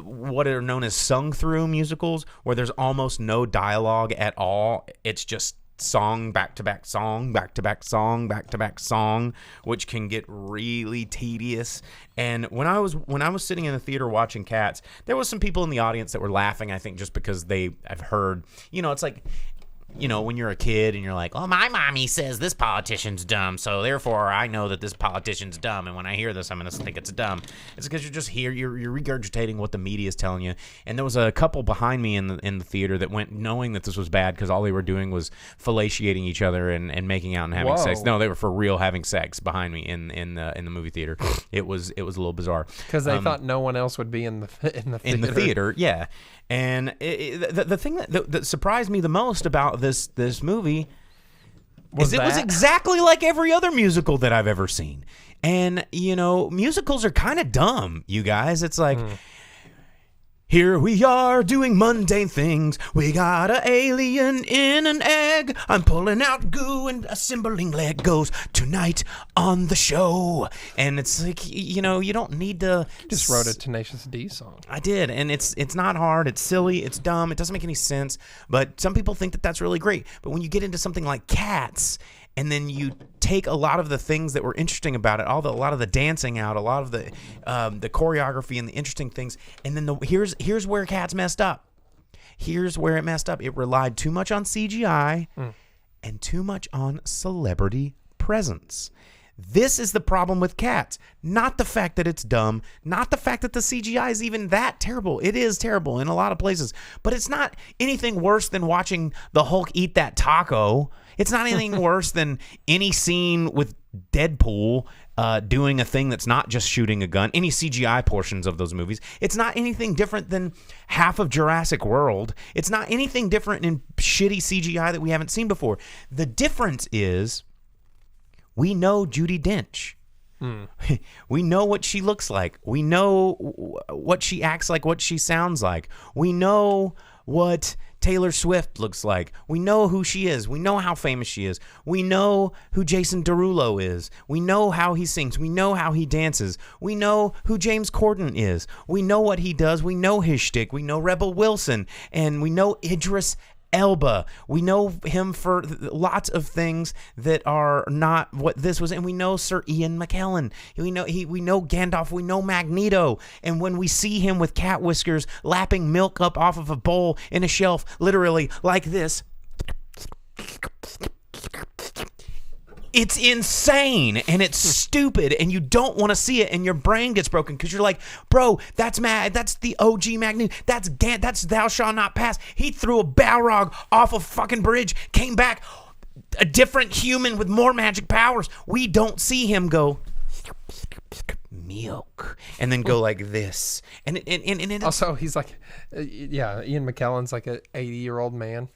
what are known as sung-through musicals, where there's almost no dialogue at all. It's just song back to back song back to back song back to back song, which can get really tedious. And when I was sitting in the theater watching Cats, there was some people in the audience that were laughing, I think just because they have heard, it's like, when you're a kid and you're like, well, my mommy says this politician's dumb, so therefore I know that this politician's dumb, and when I hear this, I'm going to think it's dumb. It's because you're just here, you're regurgitating what the media is telling you. And there was a couple behind me in the theater that went knowing that this was bad, because all they were doing was fellatiating each other and making out and having sex. No, they were for real having sex behind me in the movie theater. It was a little bizarre. Because they thought no one else would be in the theater. In the theater, yeah. And the thing that surprised me the most about this movie was it was exactly like every other musical that I've ever seen. And, musicals are kind of dumb, you guys. It's like, here we are doing mundane things. We got an alien in an egg. I'm pulling out goo and assembling Legos tonight on the show. And it's like, you don't need to. You just wrote a Tenacious D song. I did, and it's not hard. It's silly. It's dumb. It doesn't make any sense. But some people think that that's really great. But when you get into something like Cats, and then you take a lot of the things that were interesting about it, a lot of the dancing out, a lot of the choreography and the interesting things, and then here's where Cats messed up. Here's where it messed up. It relied too much on CGI and too much on celebrity presence. This is the problem with Cats. Not the fact that it's dumb, not the fact that the CGI is even that terrible. It is terrible in a lot of places, but it's not anything worse than watching the Hulk eat that taco. It's not anything worse than any scene with Deadpool doing a thing that's not just shooting a gun, any CGI portions of those movies. It's not anything different than half of Jurassic World. It's not anything different in shitty CGI that we haven't seen before. The difference is we know Judi Dench. We know what she looks like. We know what she acts like, what she sounds like. We know what Taylor Swift looks like. We know who she is. We know how famous she is. We know who Jason Derulo is. We know how he sings. We know how he dances. We know who James Corden is. We know what he does. We know his shtick. We know Rebel Wilson. And we know Idris Elba. We know him for lots of things that are not what this was, and we know Sir Ian McKellen. We know Gandalf. We know Magneto. And when we see him with cat whiskers lapping milk up off of a bowl in a shelf, literally like this, it's insane and it's stupid and you don't want to see it and your brain gets broken because you're like, bro, that's mad. That's the OG Magneto. That's Thou Shalt Not Pass. He threw a Balrog off a fucking bridge, came back a different human with more magic powers. We don't see him go milk, and then go like this. And it's, Also, he's like, Ian McKellen's like a 80-year-old man,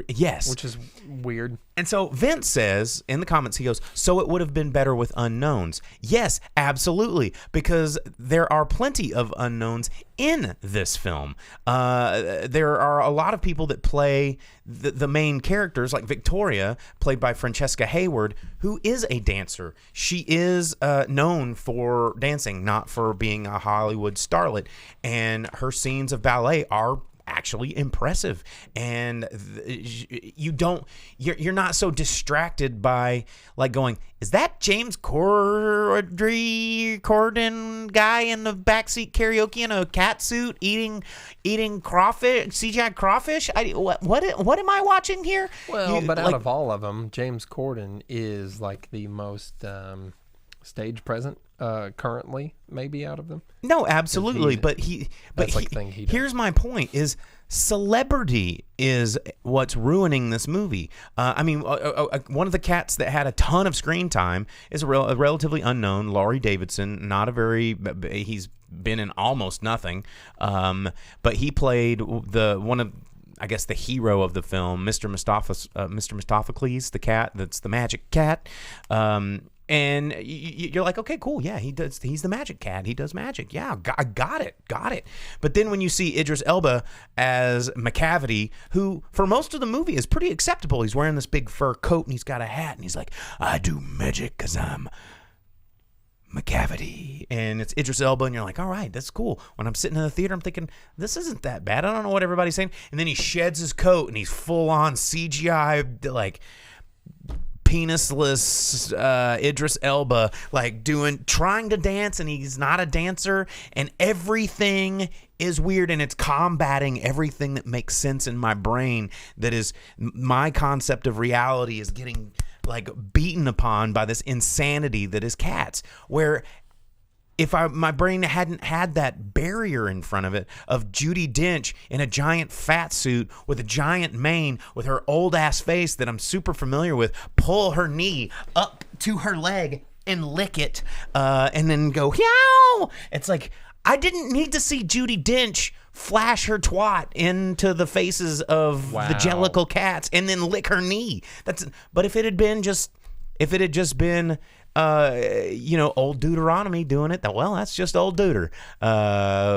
yes. which is weird. And so Vince says in the comments, he goes, so it would have been better with unknowns. Yes, absolutely, because there are plenty of unknowns in this film. There are a lot of people that play the main characters, like Victoria, played by Francesca Hayward, who is a dancer. She is known for dancing, not for being a Hollywood starlet. And her scenes of ballet are actually impressive, and you're not so distracted by like going, is that James Corden guy in the backseat karaoke in a cat suit eating crawfish, CGI crawfish? What am I watching here? Well, but out of all of them, James Corden is like the most stage present currently, maybe out of them. No, absolutely, but here's my point: is celebrity is what's ruining this movie. I mean, one of the cats that had a ton of screen time is a relatively unknown, Laurie Davidson. He's been in almost nothing, but he played I guess the hero of the film, Mr. Mistophocles, the cat that's the magic cat. And you're like, okay, cool, yeah, he's the magic cat. He does magic. Yeah, I got it. But then when you see Idris Elba as McCavity, who for most of the movie is pretty acceptable. He's wearing this big fur coat and he's got a hat and he's like, I do magic because I'm McCavity. And it's Idris Elba and you're like, all right, that's cool. When I'm sitting in the theater, I'm thinking, this isn't that bad. I don't know what everybody's saying. And then he sheds his coat and he's full on CGI, like penisless Idris Elba, like trying to dance, and he's not a dancer, and everything is weird, and it's combating everything that makes sense in my brain. That is, my concept of reality is getting like beaten upon by this insanity that is Cats, where if my brain hadn't had that barrier in front of it of Judi Dench in a giant fat suit with a giant mane with her old ass face that I'm super familiar with, pull her knee up to her leg and lick it, and then go, yow! It's like, I didn't need to see Judi Dench flash her twat into the faces of the Jellicle cats and then lick her knee. But if it had just been old Deuteronomy doing it, well, that's just old Deuter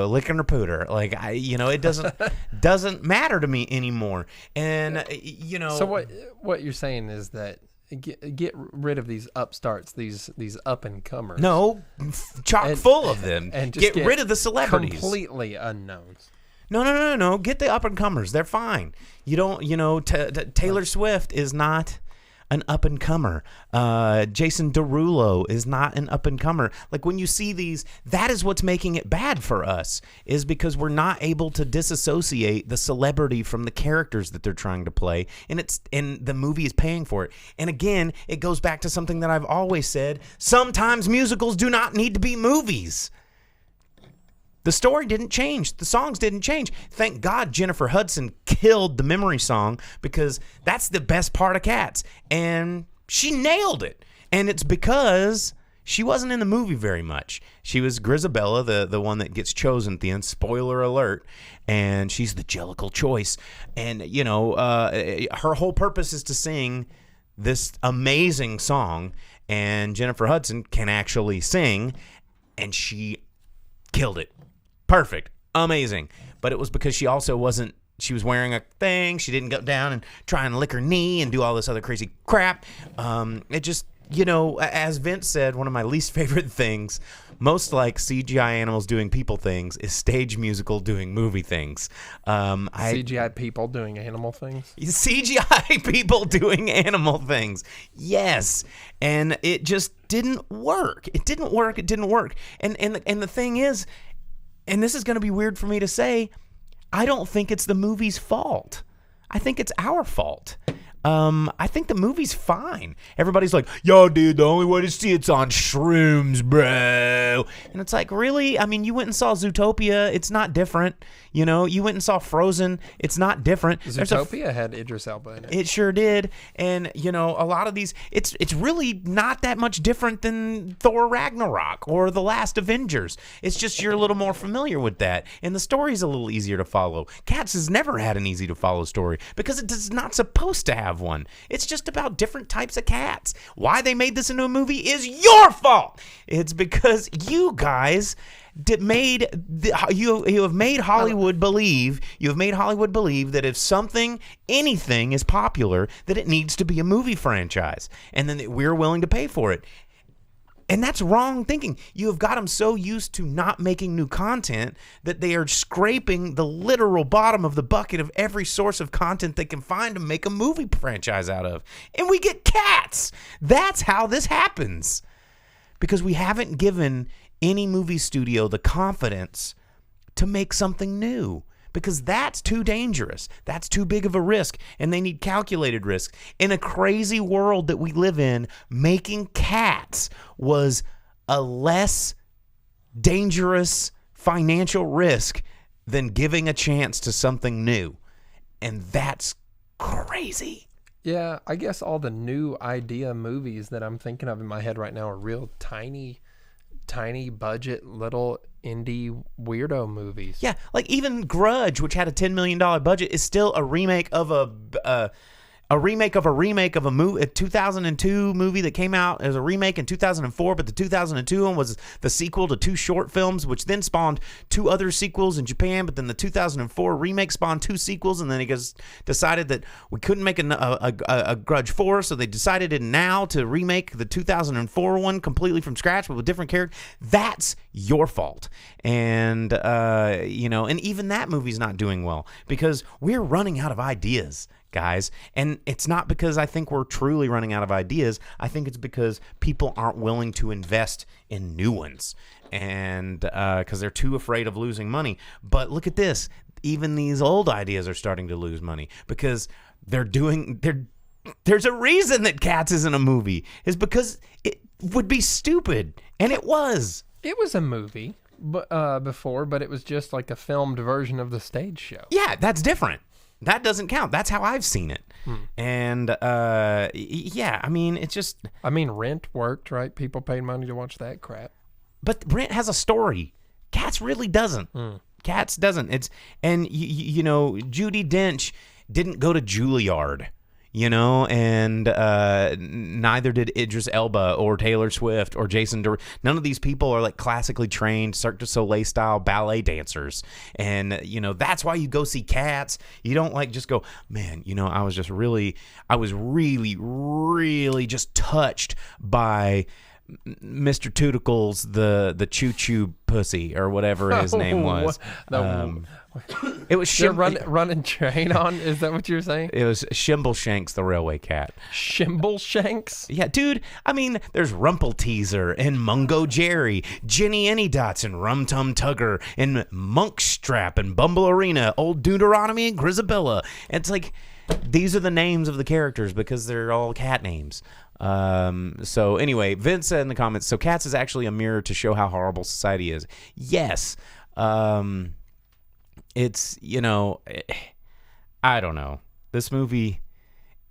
licking her pooter. Like, it doesn't matter to me anymore. And so what you're saying is that get rid of these upstarts, these up and comers. No, chock full of them, and just get rid of the celebrities, completely unknowns. No. Get the up and comers. They're fine. You don't. Taylor Swift is not an up and comer. Jason Derulo is not an up and comer. Like, when you see these, that is what's making it bad for us, is because we're not able to disassociate the celebrity from the characters that they're trying to play, and the movie is paying for it. And again, it goes back to something that I've always said: sometimes musicals do not need to be movies. The story didn't change. The songs didn't change. Thank God Jennifer Hudson killed the memory song, because that's the best part of Cats. And she nailed it. And it's because she wasn't in the movie very much. She was Grisabella, the one that gets chosen at the end. Spoiler alert. And she's the Jellicle choice. And, her whole purpose is to sing this amazing song. And Jennifer Hudson can actually sing. And she killed it. Perfect. Amazing. But it was because she also wasn't, she was wearing a thing. She didn't go down and try and lick her knee and do all this other crazy crap. It just, as Vince said, one of my least favorite things, most like CGI animals doing people things, is stage musical doing movie things. CGI people doing animal things? CGI people doing animal things. Yes. And it just didn't work. It didn't work. And the thing is, and this is going to be weird for me to say, I don't think it's the movie's fault. I think it's our fault. I think the movie's fine. Everybody's like, yo, dude, the only way to see it's on shrooms, bro. And it's like, really? I mean, you went and saw Zootopia. It's not different. You know, you went and saw Frozen. It's not different. Zootopia had Idris Elba in it. It sure did. And, you know, a lot of these, it's really not that much different than Thor Ragnarok or The Last Avengers. It's just you're a little more familiar with that. And the story's a little easier to follow. Cats has never had an easy to follow story because it is not supposed to have one. It's just about different types of cats. Why they made this into a movie is your fault. It's because you guys you have made Hollywood believe that if anything is popular, that it needs to be a movie franchise, and then we're willing to pay for it. And that's wrong thinking. You have got them so used to not making new content that they are scraping the literal bottom of the bucket of every source of content they can find to make a movie franchise out of. And we get Cats. That's how this happens. Because we haven't given any movie studio the confidence to make something new. Because that's too dangerous. That's too big of a risk. And they need calculated risk. In a crazy world that we live in, making Cats was a less dangerous financial risk than giving a chance to something new. And that's crazy. Yeah, I guess all the new idea movies that I'm thinking of in my head right now are real tiny budget little indie weirdo movies. Yeah, like even Grudge, which had a $10 million budget, is still a remake of a remake of a movie, a 2002 movie that came out as a remake in 2004, but the 2002 one was the sequel to two short films, which then spawned two other sequels in Japan, but then the 2004 remake spawned two sequels, and then he decided that we couldn't make a Grudge 4, so they decided now to remake the 2004 one completely from scratch, but with different characters. That's your fault. And, and even that movie's not doing well, because we're running out of ideas, guys. And it's not because I think we're truly running out of ideas. I think it's because people aren't willing to invest in new ones, and because they're too afraid of losing money. But look at this. Even these old ideas are starting to lose money because there's a reason that Cats isn't a movie. Is because it would be stupid. And it was. It was a movie before, but it was just like a filmed version of the stage show. Yeah, that's different. That doesn't count. That's how I've seen it. And, yeah, I mean, it's just... I mean, Rent worked, right? People paid money to watch that crap. But Rent has a story. Cats really doesn't. Cats doesn't. And Judi Dench didn't go to Juilliard. And neither did Idris Elba or Taylor Swift or Jason Derulo. None of these people are like classically trained Cirque du Soleil style ballet dancers. And, that's why you go see Cats. You don't like just go, man, I was really, really just touched by Mr. Tooticles, the choo-choo pussy or whatever his name was. It was running train on. Is that what you were saying? It was Shimbleshanks, the railway cat. Shimbleshanks? Yeah, dude. I mean, there's Rumpelteazer and Mungo Jerry, Jenny Anydots and Rum Tum Tugger and Monkstrap and Bumble Arena, Old Deuteronomy and Grisabella. It's like these are the names of the characters because they're all cat names. So anyway, Vince said in the comments, so Cats is actually a mirror to show how horrible society is. Yes. It's, I don't know. This movie,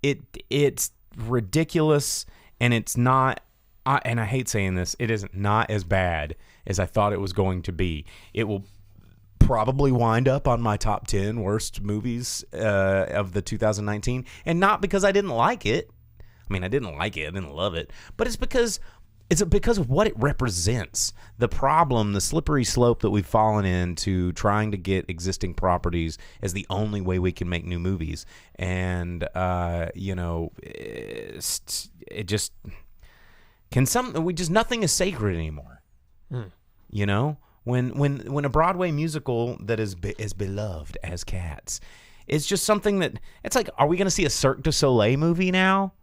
it's ridiculous, and it's not, and I hate saying this, it is not as bad as I thought it was going to be. It will probably wind up on my top 10 worst movies of the 2019, and not because I didn't like it. I mean, I didn't like it, I didn't love it, but it's because of what it represents. The problem, the slippery slope that we've fallen into trying to get existing properties as the only way we can make new movies. And, it just nothing is sacred anymore. When a Broadway musical that is as beloved as Cats, it's just something that, it's like, are we going to see a Cirque du Soleil movie now?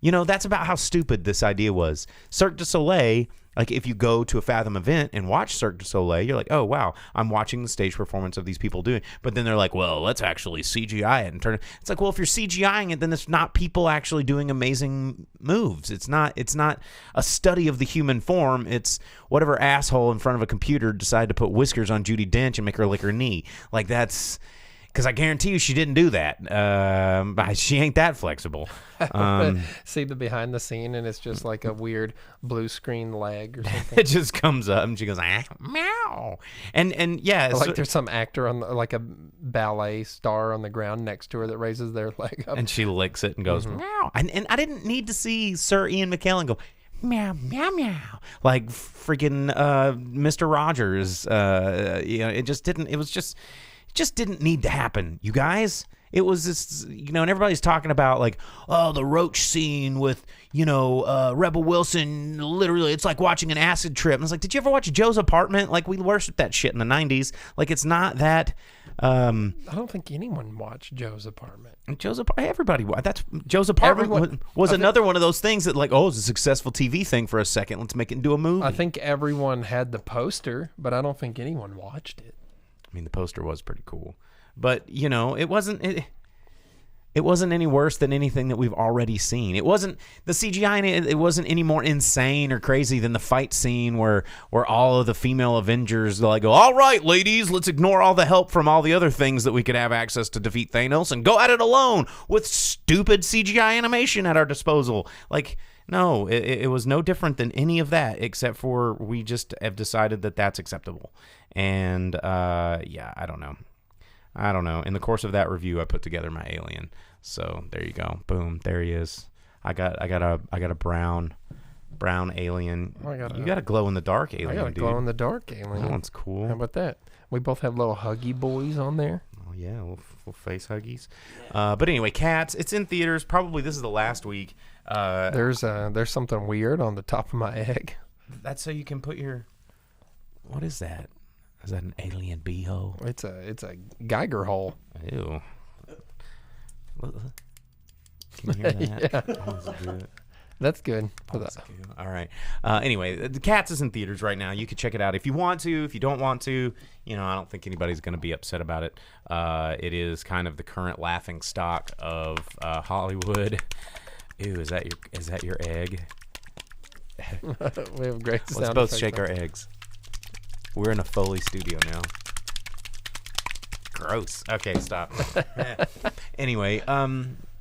That's about how stupid this idea was. Cirque du Soleil, like if you go to a Fathom event and watch Cirque du Soleil, you're like, oh, wow, I'm watching the stage performance of these people doing. But then they're like, well, let's actually CGI it and turn it. It's like, well, if you're CGIing it, then it's not people actually doing amazing moves. It's not a study of the human form. It's whatever asshole in front of a computer decided to put whiskers on Judi Dench and make her lick her knee. Like that's... Because I guarantee you she didn't do that. She ain't that flexible. See the behind the scene, and it's just like a weird blue screen leg or something. It just comes up, and she goes, meow. And yeah. Like there's some actor on like a ballet star on the ground next to her that raises their leg up. And she licks it and goes, meow. And I didn't need to see Sir Ian McKellen go, meow, meow, meow. Like freaking Mr. Rogers. It just didn't. It just didn't need to happen, you guys. It was this, and everybody's talking about like, oh, the Roach scene with, Rebel Wilson. Literally, it's like watching an acid trip. And it's like, did you ever watch Joe's Apartment? Like, we worshipped that shit in the 90s. Like, it's not that. I don't think anyone watched Joe's Apartment. Joe's Apartment, everybody. That's Joe's Apartment was another one of those things that like, oh, it's a successful TV thing for a second. Let's make it into a movie. I think everyone had the poster, but I don't think anyone watched it. I mean, the poster was pretty cool, but it wasn't any worse than anything that we've already seen. It wasn't the CGI in it. It wasn't any more insane or crazy than the fight scene where all of the female Avengers like go, all right, ladies, let's ignore all the help from all the other things that we could have access to defeat Thanos and go at it alone with stupid CGI animation at our disposal. Like, no, it was no different than any of that, except for we just have decided that that's acceptable. And yeah, I don't know. In the course of that review, I put together my alien. So there you go. Boom, there he is. I got a brown alien. You got a glow in the dark alien. I got a glow in the dark alien. That one's cool. How about that? We both have little huggy boys on there. Oh yeah, little face huggies. But anyway, Cats. It's in theaters. Probably this is the last week. There's something weird on the top of my egg. That's so you can put your. What is that? Is that an alien beehole? It's a Geiger hole. Ew. Can you hear that? Yeah. That's good. All right. Anyway, the Cats is in theaters right now. You can check it out if you want to. If you don't want to, I don't think anybody's going to be upset about it. It is kind of the current laughing stock of Hollywood. Ew, is that your egg? We have great sound. Let's both shake our eggs. We're in a Foley studio now. Gross. Okay, stop. Anyway,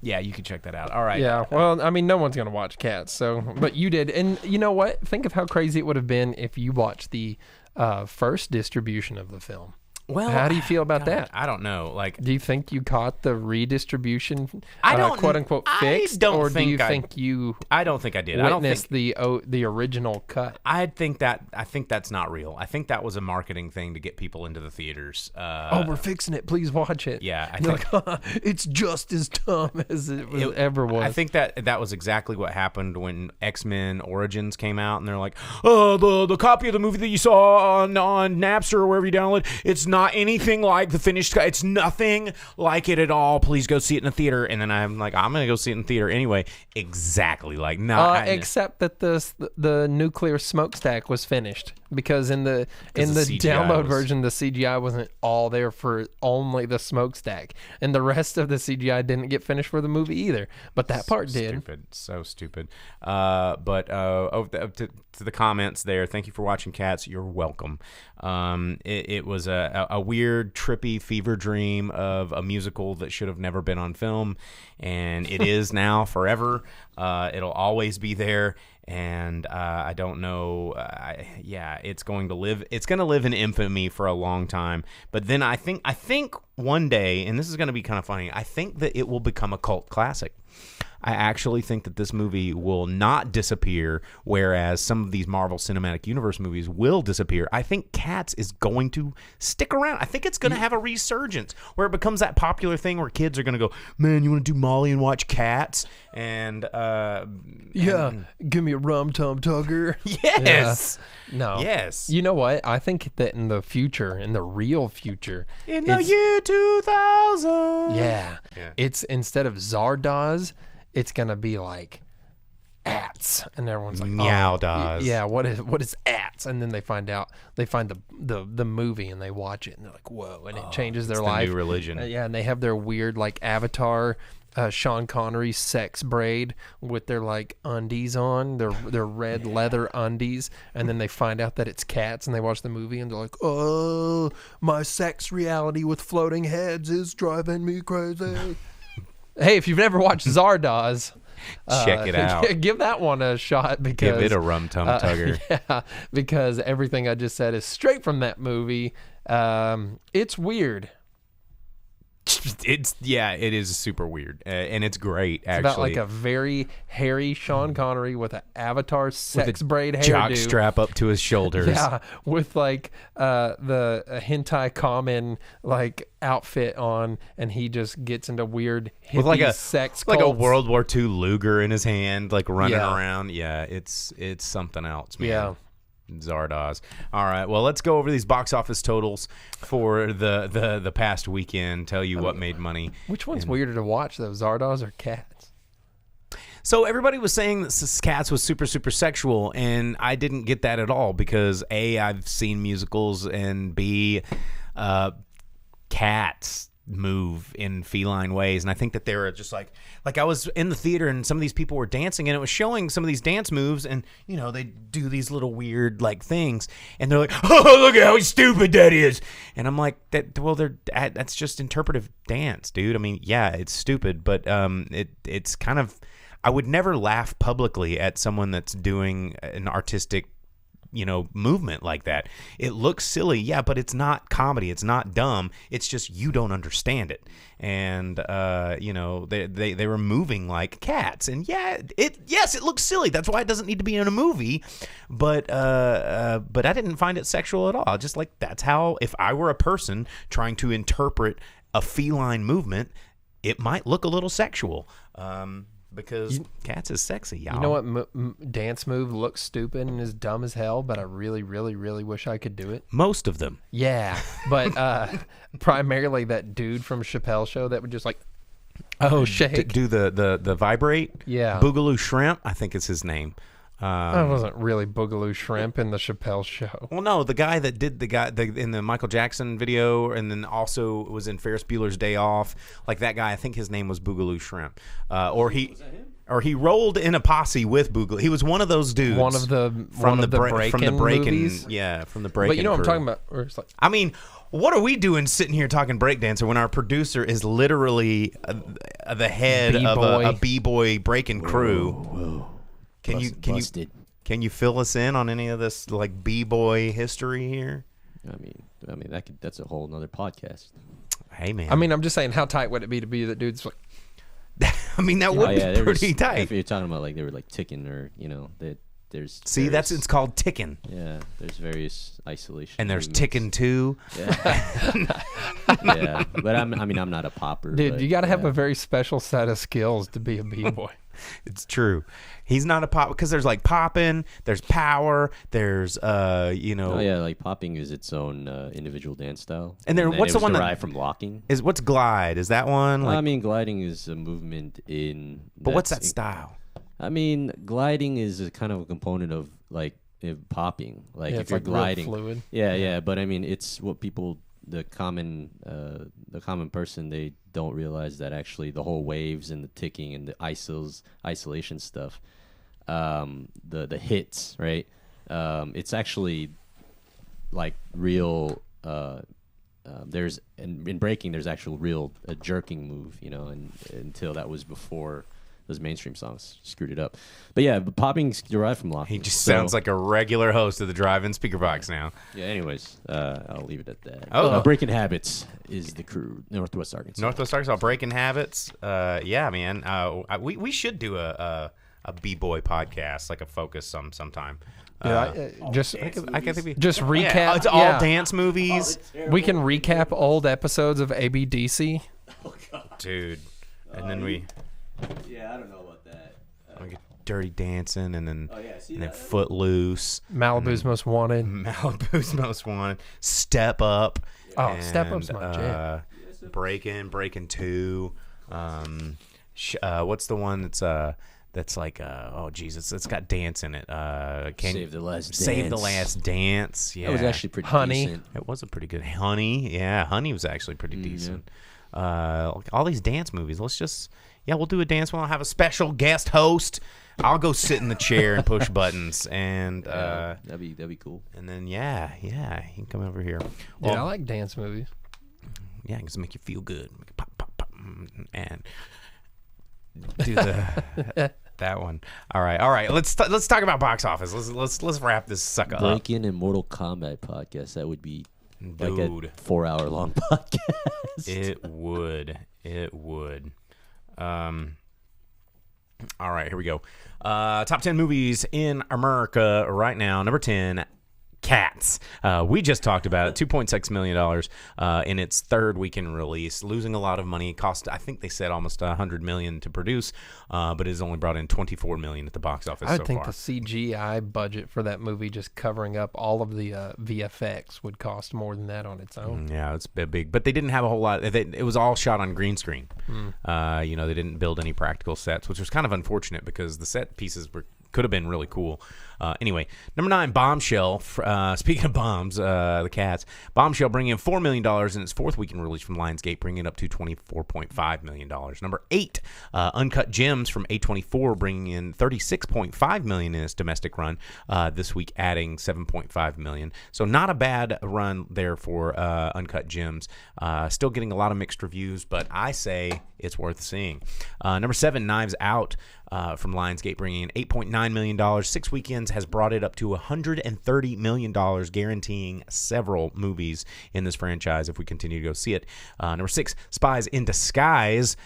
yeah, you can check that out. All right. Yeah, well, I mean, no one's going to watch Cats, but you did. And you know what? Think of how crazy it would have been if you watched the first distribution of the film. Well, how do you feel about that? I don't know. Like, do you think you caught the redistribution, quote unquote, fixed, I don't think I did. I don't think the original cut. I think that's not real. I think that was a marketing thing to get people into the theaters. We're fixing it. Please watch it. Yeah, I think it's just as dumb as it ever was. I think that was exactly what happened when X-Men Origins came out, and they're like, oh, the copy of the movie that you saw on Napster or wherever you download, it's not anything like the finished cut. It's nothing like it at all. Please go see it in a theater. And then I'm like, I'm gonna go see it in theater anyway. Exactly like except that the nuclear smokestack was finished, because in the CGI download version the CGI wasn't all there for only the smokestack, and the rest of the CGI didn't get finished for the movie either. But that part did. So stupid. But to the comments there, thank you for watching Cats. You're welcome. It was a weird, trippy fever dream of a musical that should have never been on film, and it is now forever. It'll always be there, and I don't know. It's going to live. It's going to live in infamy for a long time. But then I think one day, and this is going to be kind of funny, I think that it will become a cult classic. I actually think that this movie will not disappear, whereas some of these Marvel Cinematic Universe movies will disappear. I think Cats is going to stick around. I think it's going to have a resurgence where it becomes that popular thing where kids are going to go, man, you want to do Molly and watch Cats? And give me a Rum Tum Tugger. Yes. Yeah. No. Yes. You know what? I think that in the future, in the real future, in the year 2000. Yeah. It's instead of Zardoz, it's going to be like ats, and everyone's like, Meow oh, does. yeah, what is ats? And then they find the movie and they watch it and they're like, whoa, and it changes their the life. new religion. Yeah, and they have their weird like Avatar, Sean Connery sex braid with their like undies on, their red leather undies, and then they find out that it's cats, and they watch the movie and they're like, oh, my sex reality with floating heads is driving me crazy. Hey, if you've never watched Zardoz, Check it out. give that one a shot because Give it a rum tum tugger. yeah, because everything I just said is straight from that movie. It's weird. It is super weird, and it's great. It's Actually, about like a very hairy Sean Connery with an Avatar sex braid jock hairdo. strap up to his shoulders. Yeah, with like the hentai common like outfit on, and he just gets into weird hippie with like a sex like a cults. World War II Luger in his hand, like running Yeah. around. Yeah, it's something else, man. Yeah. Zardoz. All right, well, let's go over these box office totals for the past weekend. Tell you what made money. Which one's weirder to watch, though, Zardoz or Cats? So everybody was saying that Cats was super, super sexual, and I didn't get that at all because A, I've seen musicals, and B, cats move in feline ways, and I think that they were just like I was in the theater and some of these people were dancing and it was showing some of these dance moves, and you know they do these little weird like things, and they're like, oh, look at how stupid that is, and I'm like, that's just interpretive dance, dude. I mean, yeah, it's stupid, but it's kind of, I would never laugh publicly at someone that's doing an artistic movement like that. It looks silly, yeah, but it's not comedy. It's not dumb. It's just you don't understand it. And they were moving like cats, and it looks silly. That's why it doesn't need to be in a movie. But I didn't find it sexual at all. Just like that's how, if I were a person trying to interpret a feline movement, it might look a little sexual. Because cats is sexy, y'all. You know what dance move looks stupid and is dumb as hell, but I really, really, really wish I could do it? Most of them. Yeah, but primarily that dude from Chappelle's Show that would just like, shake. Do the vibrate? Yeah. Boogaloo Shrimp, I think is his name. I wasn't really Boogaloo Shrimp in the Chappelle Show. Well, no, the guy that did in the Michael Jackson video, and then also was in Ferris Bueller's Day Off. Like that guy, I think his name was Boogaloo Shrimp. Was that him? Or he rolled in a posse with Boogaloo. He was one of those dudes. One of the Breakin' movies. Yeah, from the Breakin'. But you know what I'm crew. talking about? Where it's like, I mean, what are we doing sitting here talking breakdancer when our producer is literally the head of a b-boy breaking crew? Whoa. Can you fill us in on any of this like b-boy history here? I mean that's a whole nother podcast. Hey man. I mean, I'm just saying, how tight would it be to be the dude's like? I mean, that would be pretty tight. If you're talking about like they were like ticking, or there's it's called ticking. Yeah, there's various isolation. And there's movements. ticking too. Yeah. Yeah, but I'm not a popper. Dude, but, you got to have a very special set of skills to be a b-boy. It's true. He's not a pop because there's like popping, there's power, there's Oh yeah, like popping is its own individual dance style. And then what's it the was one derived from locking? What's glide? Is that one? I mean, gliding is a movement in. But what's that style? I mean, gliding is a kind of a component of like popping. Like Yeah, if you're like real gliding, fluid. Yeah. But I mean, it's what people, the common person, they don't realize that actually the whole waves and the ticking and the isolation stuff, the hits, right? It's actually like real. There's in breaking, there's actual real jerking move, and until that was before those mainstream songs screwed it up. But yeah, popping's derived from locking. He just sounds like a regular host of the Drive-In Speakerbox now. Yeah. Anyways, I'll leave it at that. Oh. Breaking Habits is the crew, Northwest Arkansas. Northwest Arkansas, Breaking Habits. Yeah, man. We should do a b-boy podcast, like a focus sometime. Just I can think just recap. Yeah, it's all dance movies, we can recap old episodes of ABDC. dude. And then we Yeah, I don't know about that. get Dirty Dancing, and then see and then Footloose, Malibu's Most Wanted. Malibu's Most Wanted, Step Up. Oh, Step Up's my jam. Breaking 2. What's the one that's that's like oh Jesus, it's got dance in it. Save the Last Save the Dance. Last Dance. Yeah, That was actually pretty Honey. decent. it was a pretty good Honey. Yeah, Honey was actually pretty decent. All these dance movies. We'll do a dance one. I'll have a special guest host. I'll go sit in the chair and push buttons, and That'd be cool. and then yeah, he can come over here. Dude, I like dance movies. Yeah, because make you feel good. Make you pop, pop, pop, and do the that one. All right. Let's talk about box office. Let's wrap this sucker up. Break-In and Mortal Kombat podcast. That would be like Dude. a 4-hour-long podcast. It would. All right, here we go. Top 10 movies in America right now. Number 10, Cats. We just talked about it. $2.6 million in its third weekend release, losing a lot of money. It cost, I think they said, almost $100 million to produce, but it has only brought in $24 million at the box office I so think far. the CGI budget for that movie, just covering up all of the VFX, would cost more than that on its own. Yeah, it's big, but they didn't have a whole lot. It was all shot on green screen. They didn't build any practical sets, which was kind of unfortunate because the set pieces could have been really cool. Anyway, number 9, Bombshell. Speaking of bombs, the Cats. Bombshell bringing in $4 million in its fourth weekend release from Lionsgate, bringing it up to $24.5 million. Number 8, Uncut Gems from A24, bringing in $36.5 million in its domestic run. This week, adding $7.5 million. So not a bad run there for Uncut Gems. Still getting a lot of mixed reviews, but I say it's worth seeing. Number 7, Knives Out. From Lionsgate, bringing in $8.9 million. 6 weekends has brought it up to $130 million, guaranteeing several movies in this franchise if we continue to go see it. Number 6, Spies in Disguise.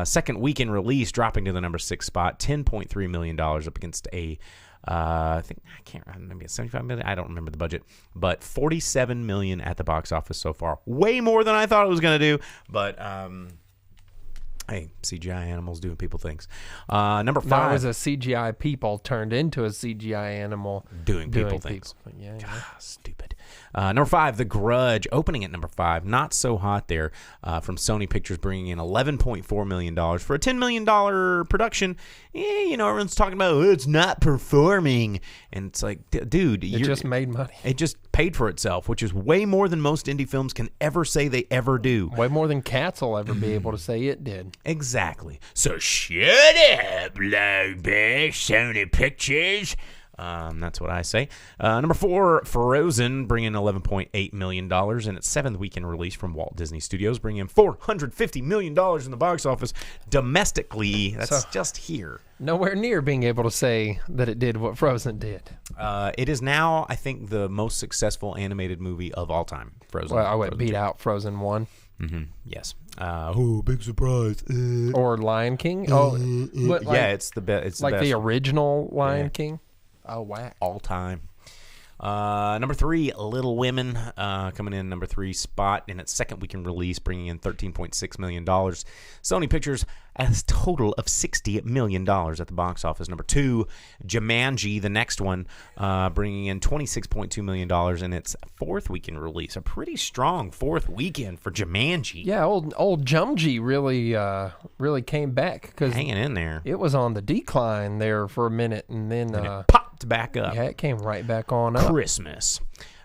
Second weekend release, dropping to the number 6 spot, $10.3 million up against maybe $75 million. I don't remember the budget, but $47 million at the box office so far. Way more than I thought it was going to do, but hey, CGI animals doing people things. Number 5. No, it was a CGI people turned into a CGI animal doing people things. Yeah. Stupid. Number 5, The Grudge, opening at number 5. Not so hot there from Sony Pictures, bringing in $11.4 million for a $10 million production. Everyone's talking about it's not performing. And it's like, dude. It just made money. It just paid for itself, which is way more than most indie films can ever say they ever do. Way more than Cats will ever be able to say it did. Exactly. So shut up, Lowback, Sony Pictures. That's what I say. Number 4, Frozen, bringing in $11.8 million in its 7th weekend release from Walt Disney Studios, bringing in $450 million in the box office domestically. That's just here. Nowhere near being able to say that it did what Frozen did. It is now, I think, the most successful animated movie of all time. Frozen. Well, I would Frozen beat 2. out Frozen 1. Mm-hmm. Yes. Big surprise. Or Lion King. But yeah, it's the best. It's like the best the original Lion Yeah. King. Oh, wow. all time. Number 3, Little Women, coming in number 3 spot in its second weekend release, bringing in $13.6 million. Sony Pictures has a total of $60 million at the box office. Number 2, Jumanji, the next one, bringing in $26.2 million in its fourth weekend release. A pretty strong fourth weekend for Jumanji. Yeah, old Jumji really came back because Hanging in there. it was on the decline there for a minute, and then And it popped back up. yeah, it came right back on up. Christmas.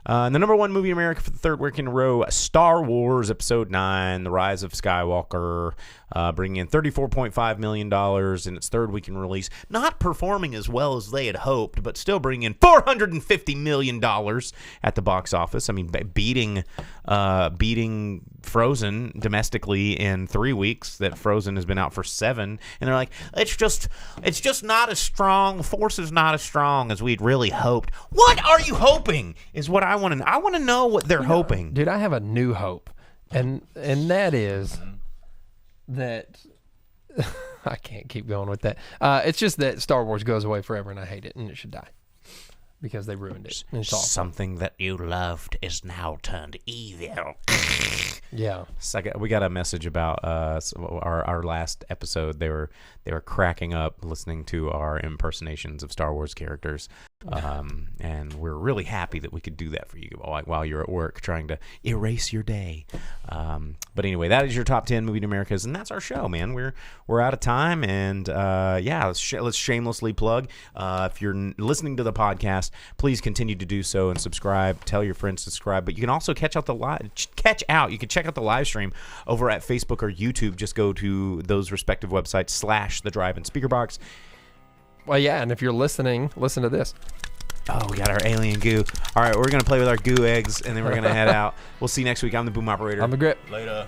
And the number 1 movie in America for the third week in a row, Star Wars Episode 9, The Rise of Skywalker, bringing in $34.5 million in its third week in release. Not performing as well as they had hoped, but still bringing in $450 million at the box office. I mean, beating Frozen domestically in 3 weeks that Frozen has been out for 7. And they're like, it's just not as strong. The force is not as strong as we'd really hoped. What are you hoping is what I want to know. I want to know what they're hoping. Dude, I have a new hope, and that is that I can't keep going with that. It's just that Star Wars goes away forever, and I hate it, and it should die because they ruined it. And it's awesome. Something that you loved is now turned evil. Yeah. Second, we got a message about our last episode. They were cracking up listening to our impersonations of Star Wars characters, and we're really happy that we could do that for you while you're at work trying to erase your day. But anyway, that is your top 10 movie Americas, and that's our show, man. We're out of time, and let's shamelessly plug. If you're listening to the podcast, please continue to do so and subscribe. Tell your friends to subscribe. But you can also check out the live stream over at Facebook or YouTube. Just go to those respective websites / the Drive-In Speakerbox. Well, yeah, and if you're listening, listen to this. Oh, we got our alien goo. All right, we're going to play with our goo eggs, and then we're going to head out. We'll see you next week. I'm the boom operator. I'm the grip. Later.